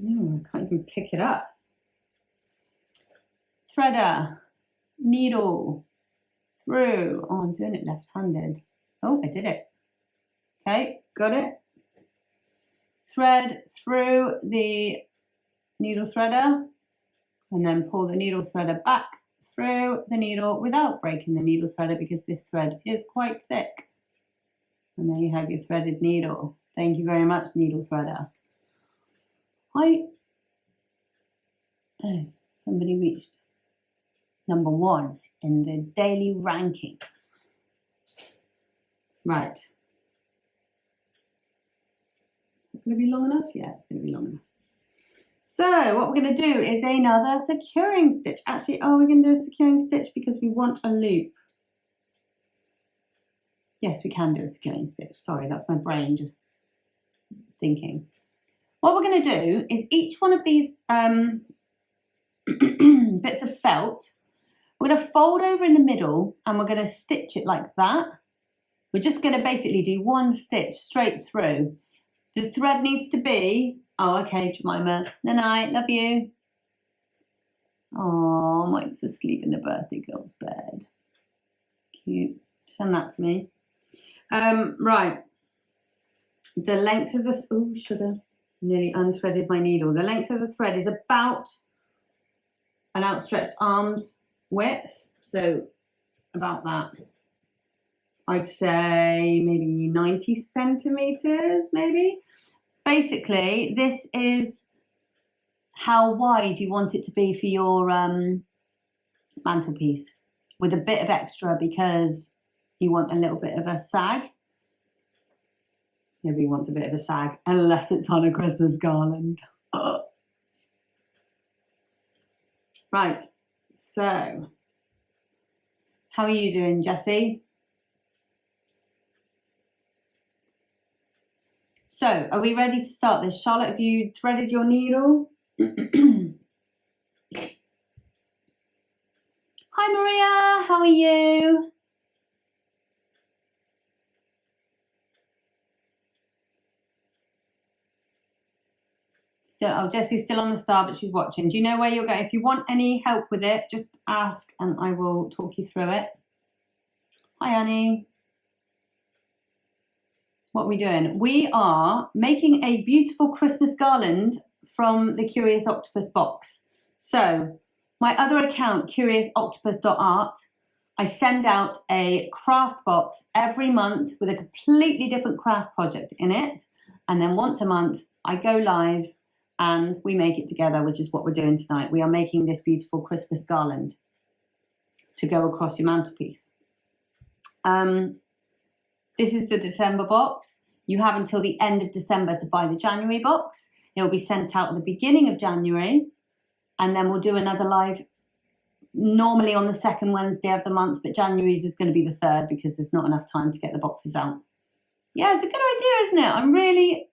Ooh, I can't even pick it up. Threader, needle, through. Oh, I'm doing it left-handed. Oh, I did it. Okay, got it. Thread through the needle threader, and then pull the needle threader back through the needle without breaking the needle threader, because this thread is quite thick. And there you have your threaded needle. Thank you very much, needle threader. Oh, somebody reached number 1 in the daily rankings. Right. Is it going to be long enough? Yeah, it's going to be long enough. So what we're going to do is another securing stitch. Actually, oh, we're going to do a securing stitch because we want a loop. Yes, we can do a securing stitch. Sorry, that's my brain just thinking. What we're going to do is each one of these bits of felt, we're going to fold over in the middle and we're going to stitch it like that. We're just going to basically do one stitch straight through. The thread needs to be, oh, okay, Jemima, night-night, love you. Oh, Mike's asleep in the birthday girl's bed. Cute. Send that to me. Right. The length of the, oh, should have nearly unthreaded my needle. The length of the thread is about an outstretched arm's width. So about that. I'd say maybe 90 centimeters, maybe. Basically, this is how wide you want it to be for your mantelpiece, with a bit of extra because you want a little bit of a sag. Nobody wants a bit of a sag unless it's on a Christmas garland. Right, so how are you doing, Jessie? So, are we ready to start this? Charlotte, have you threaded your needle? Hi, Maria, how are you? Still, oh, Jessie's still on the star, but she's watching. Do you know where you're going? If you want any help with it, just ask and I will talk you through it. Hi, Annie. What are we doing? We are making a beautiful Christmas garland from the Curious Octopus box. So my other account, curiousoctopus.art, I send out a craft box every month with a completely different craft project in it. And then once a month, I go live and we make it together, which is what we're doing tonight. We are making this beautiful Christmas garland to go across your mantelpiece. This is the December box. You have until the end of December to buy the January box. It will be sent out at the beginning of January, and then we'll do another live normally on the second Wednesday of the month, but January's is going to be the 3rd because there's not enough time to get the boxes out. Yeah, it's a good idea, isn't it?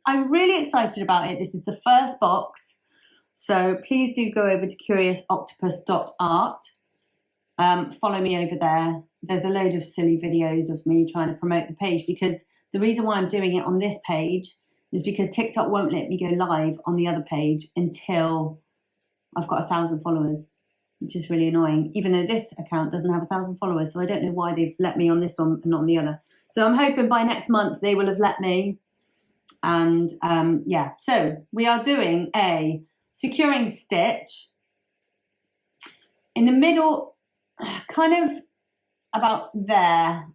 I'm really excited about it. This is the first box. So please do go over to curiousoctopus.art. Follow me over there. There's a load of silly videos of me trying to promote the page, because the reason why I'm doing it on this page is because TikTok won't let me go live on the other page until I've got 1,000 followers. which is really annoying, even though this account doesn't have 1,000 followers. So I don't know why they've let me on this one and not on the other. So I'm hoping by next month they will have let me. And yeah, so we are doing a securing stitch in the middle, kind of about there,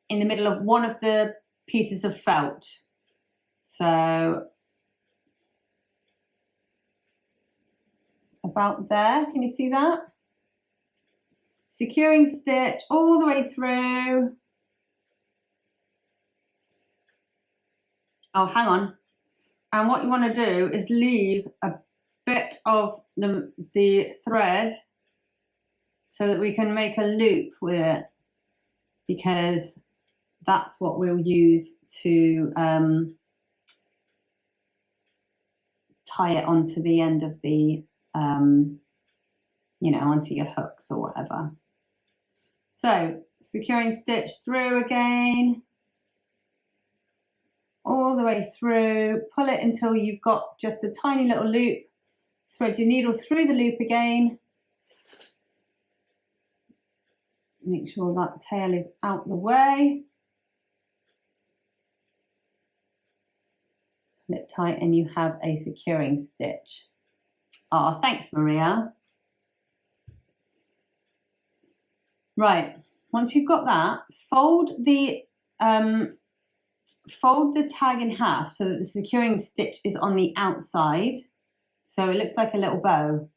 in the middle of one of the pieces of felt. So about there, can you see that? Securing stitch all the way through. Oh, hang on. And what you want to do is leave a bit of the thread so that we can make a loop with it, because that's what we'll use to tie it onto the end of the, you know, onto your hooks or whatever. So securing stitch through again, all the way through, pull it until you've got just a tiny little loop, thread your needle through the loop again. Make sure that tail is out the way. Pull it tight and you have a securing stitch. Oh, thanks, Maria. Right, once you've got that, fold the tag in half so that the securing stitch is on the outside. So it looks like a little bow.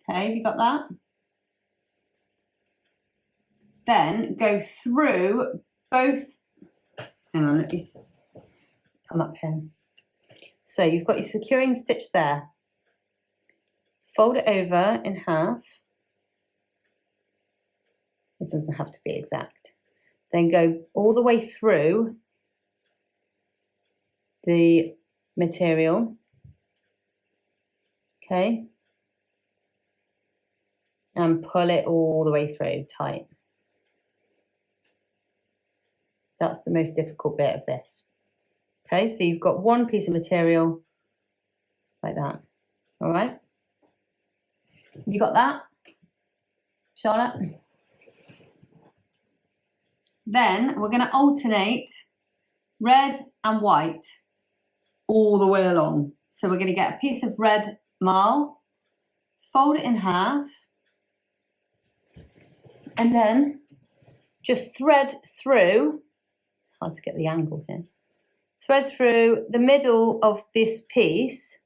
Okay, have you got that? Then go through both, hang on, let me come up here. So you've got your securing stitch there. Fold it over in half. It doesn't have to be exact. Then go all the way through the material. Okay. And pull it all the way through tight. That's the most difficult bit of this. Okay, so you've got one piece of material like that. All right. You got that, Charlotte? Then we're going to alternate red and white all the way along. So we're going to get a piece of red marl, fold it in half, and then just thread through. It's hard to get the angle here. Thread through the middle of this piece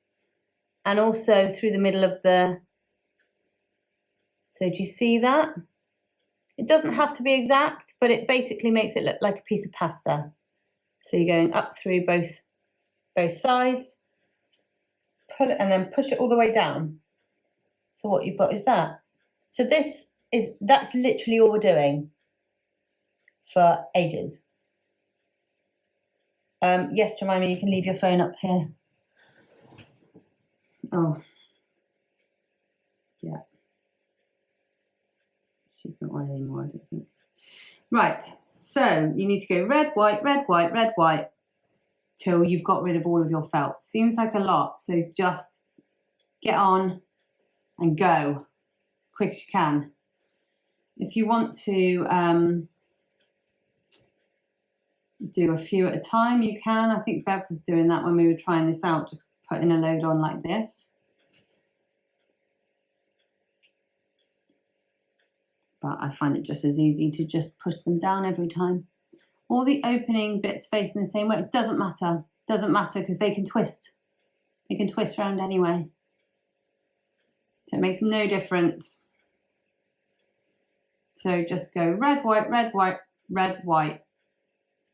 and also through the middle of the, so do you see that? It doesn't have to be exact, but it basically makes it look like a piece of pasta. So you're going up through both sides, pull it and then push it all the way down. So what you've got is that. So that's literally all we're doing for ages. Yes, Jemima, you can leave your phone up here. Oh, yeah. She's not on anymore, I don't think. Right, so you need to go red, white, red, white, red, white, till you've got rid of all of your felt. Seems like a lot, so just get on and go as quick as you can. If you want to do a few at a time, you can. I think Bev was doing that when we were trying this out, just putting a load on like this. But I find it just as easy to just push them down every time. All the opening bits facing the same way, it doesn't matter. Doesn't matter because they can twist. They can twist around anyway. So it makes no difference. So just go red, white, red, white, red, white.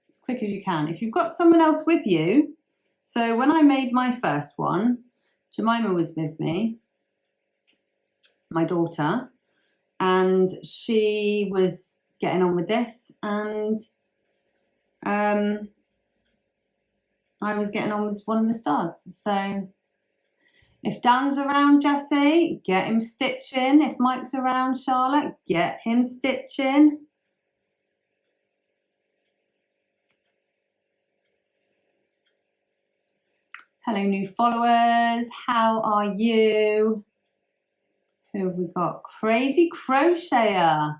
As quick as you can. If you've got someone else with you, so when I made my first one, Jemima was with me, my daughter, and she was getting on with this, and I was getting on with one of the stars. So if Dan's around, Jessie, get him stitching. If Mike's around, Charlotte, get him stitching. Hello, new followers. How are you? Who have we got? Crazy Crocheter.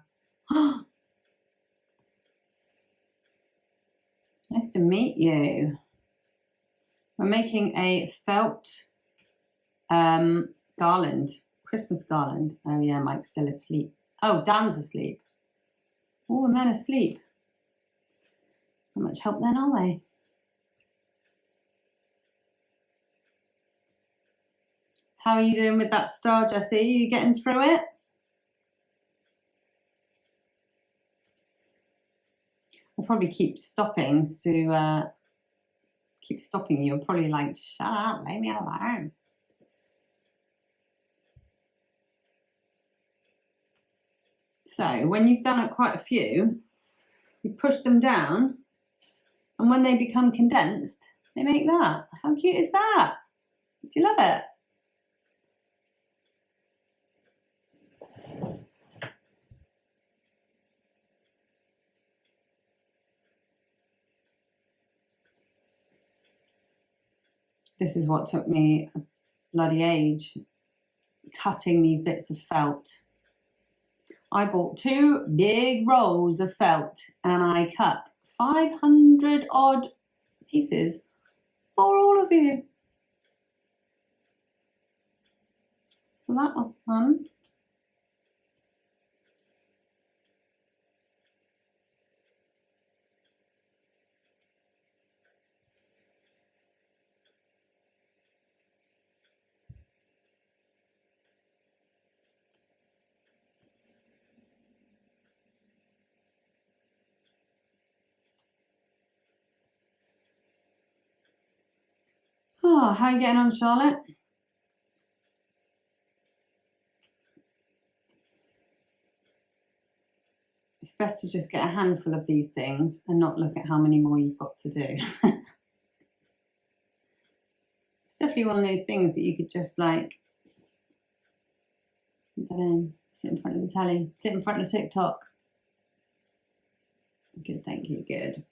Nice to meet you. We're making a felt garland, Christmas garland. Oh yeah, Mike's still asleep. Oh, Dan's asleep. All the men asleep. Not much help then, are they? How are you doing with that star, Jessie? Are you getting through it? I'll probably keep stopping to keep stopping you. You're probably like, shut up, leave me alone. So when you've done quite a few, you push them down, and when they become condensed, they make that. How cute is that? Do you love it? This is what took me a bloody age, cutting these bits of felt. I bought 2 big rolls of felt and I cut 500 odd pieces for all of you. So that was fun. Oh, how are you getting on, Charlotte? It's best to just get a handful of these things and not look at how many more you've got to do. It's definitely one of those things that you could just like, I don't know, sit in front of the telly, sit in front of TikTok. Good, thank you, good.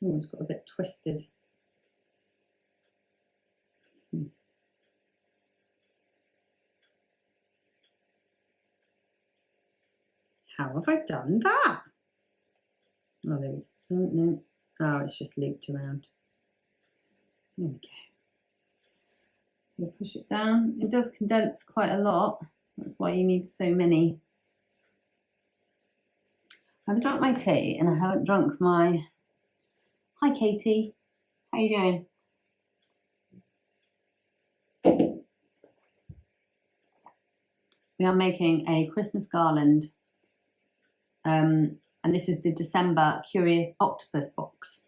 Oh, it's got a bit twisted. How have I done that? Oh, there we go. No. Oh, it's just looped around. There we go. So push it down. It does condense quite a lot. That's why you need so many. I haven't drunk my tea and I haven't drunk my... Hi, Katie. How you doing? We are making a Christmas garland. And this is the December Curious Octopus box.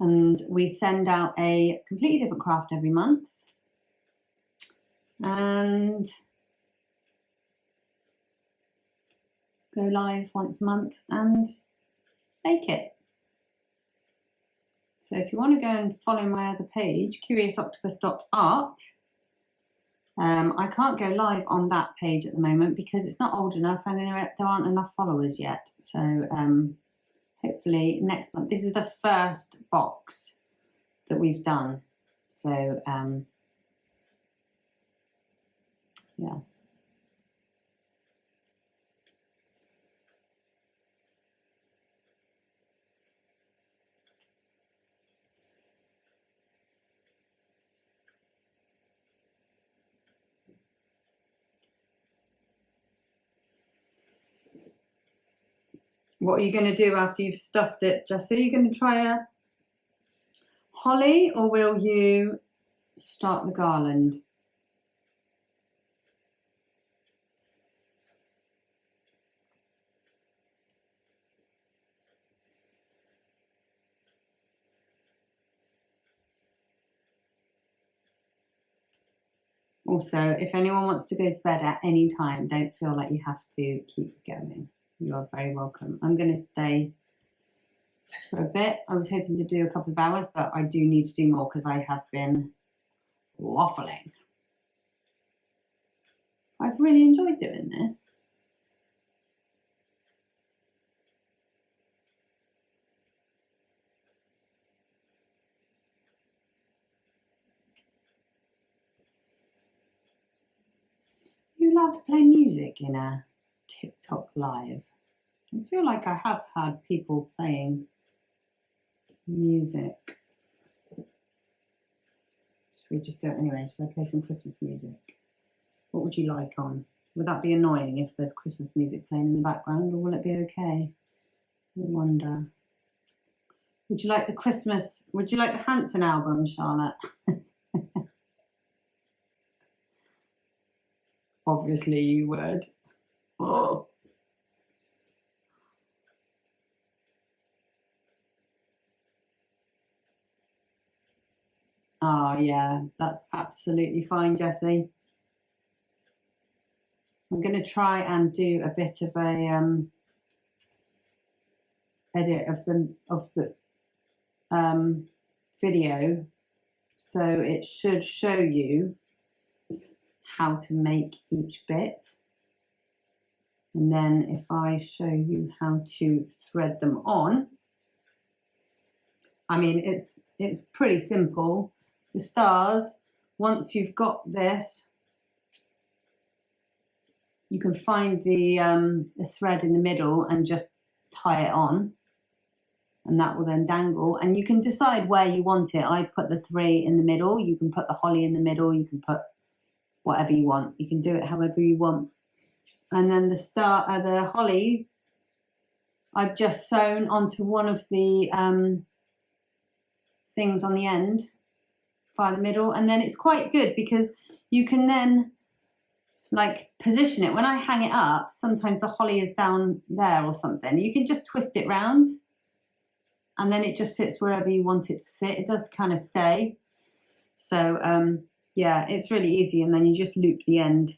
And we send out a completely different craft every month. And go live once a month and make it. So if you want to go and follow my other page, curiousoctopus.art, I can't go live on that page at the moment because it's not old enough and there aren't enough followers yet. So hopefully next month. This is the first box that we've done. So yes. What are you going to do after you've stuffed it, Jessie? Are you going to try a holly or will you start the garland? Also, if anyone wants to go to bed at any time, don't feel like you have to keep going. You are very welcome. I'm going to stay for a bit. I was hoping to do a couple of hours, but I do need to do more because I have been waffling. I've really enjoyed doing this. Are you allowed to play music in a TikTok live? I feel like I have had people playing music. Should we just do it anyway? Should I play some Christmas music? What would you like on? Would that be annoying if there's Christmas music playing in the background, or will it be okay? I wonder. Would you like the Hanson album, Charlotte? Obviously you would. Oh. Oh yeah, that's absolutely fine, Jessie. I'm going to try and do a bit of a edit of the video, so it should show you how to make each bit, and then if I show you how to thread them on, I mean it's pretty simple. The stars, once you've got this, you can find the thread in the middle and just tie it on, and that will then dangle, and you can decide where you want it. I've put the 3 in the middle. You can put the holly in the middle. You can put whatever you want. You can do it however you want. And then the holly, I've just sewn onto one of the things on the end by the middle, and then it's quite good because you can then like position it. When I hang it up, sometimes the holly is down there or something. You can just twist it round, and then it just sits wherever you want it to sit. It does kind of stay. So yeah, it's really easy, and then you just loop the end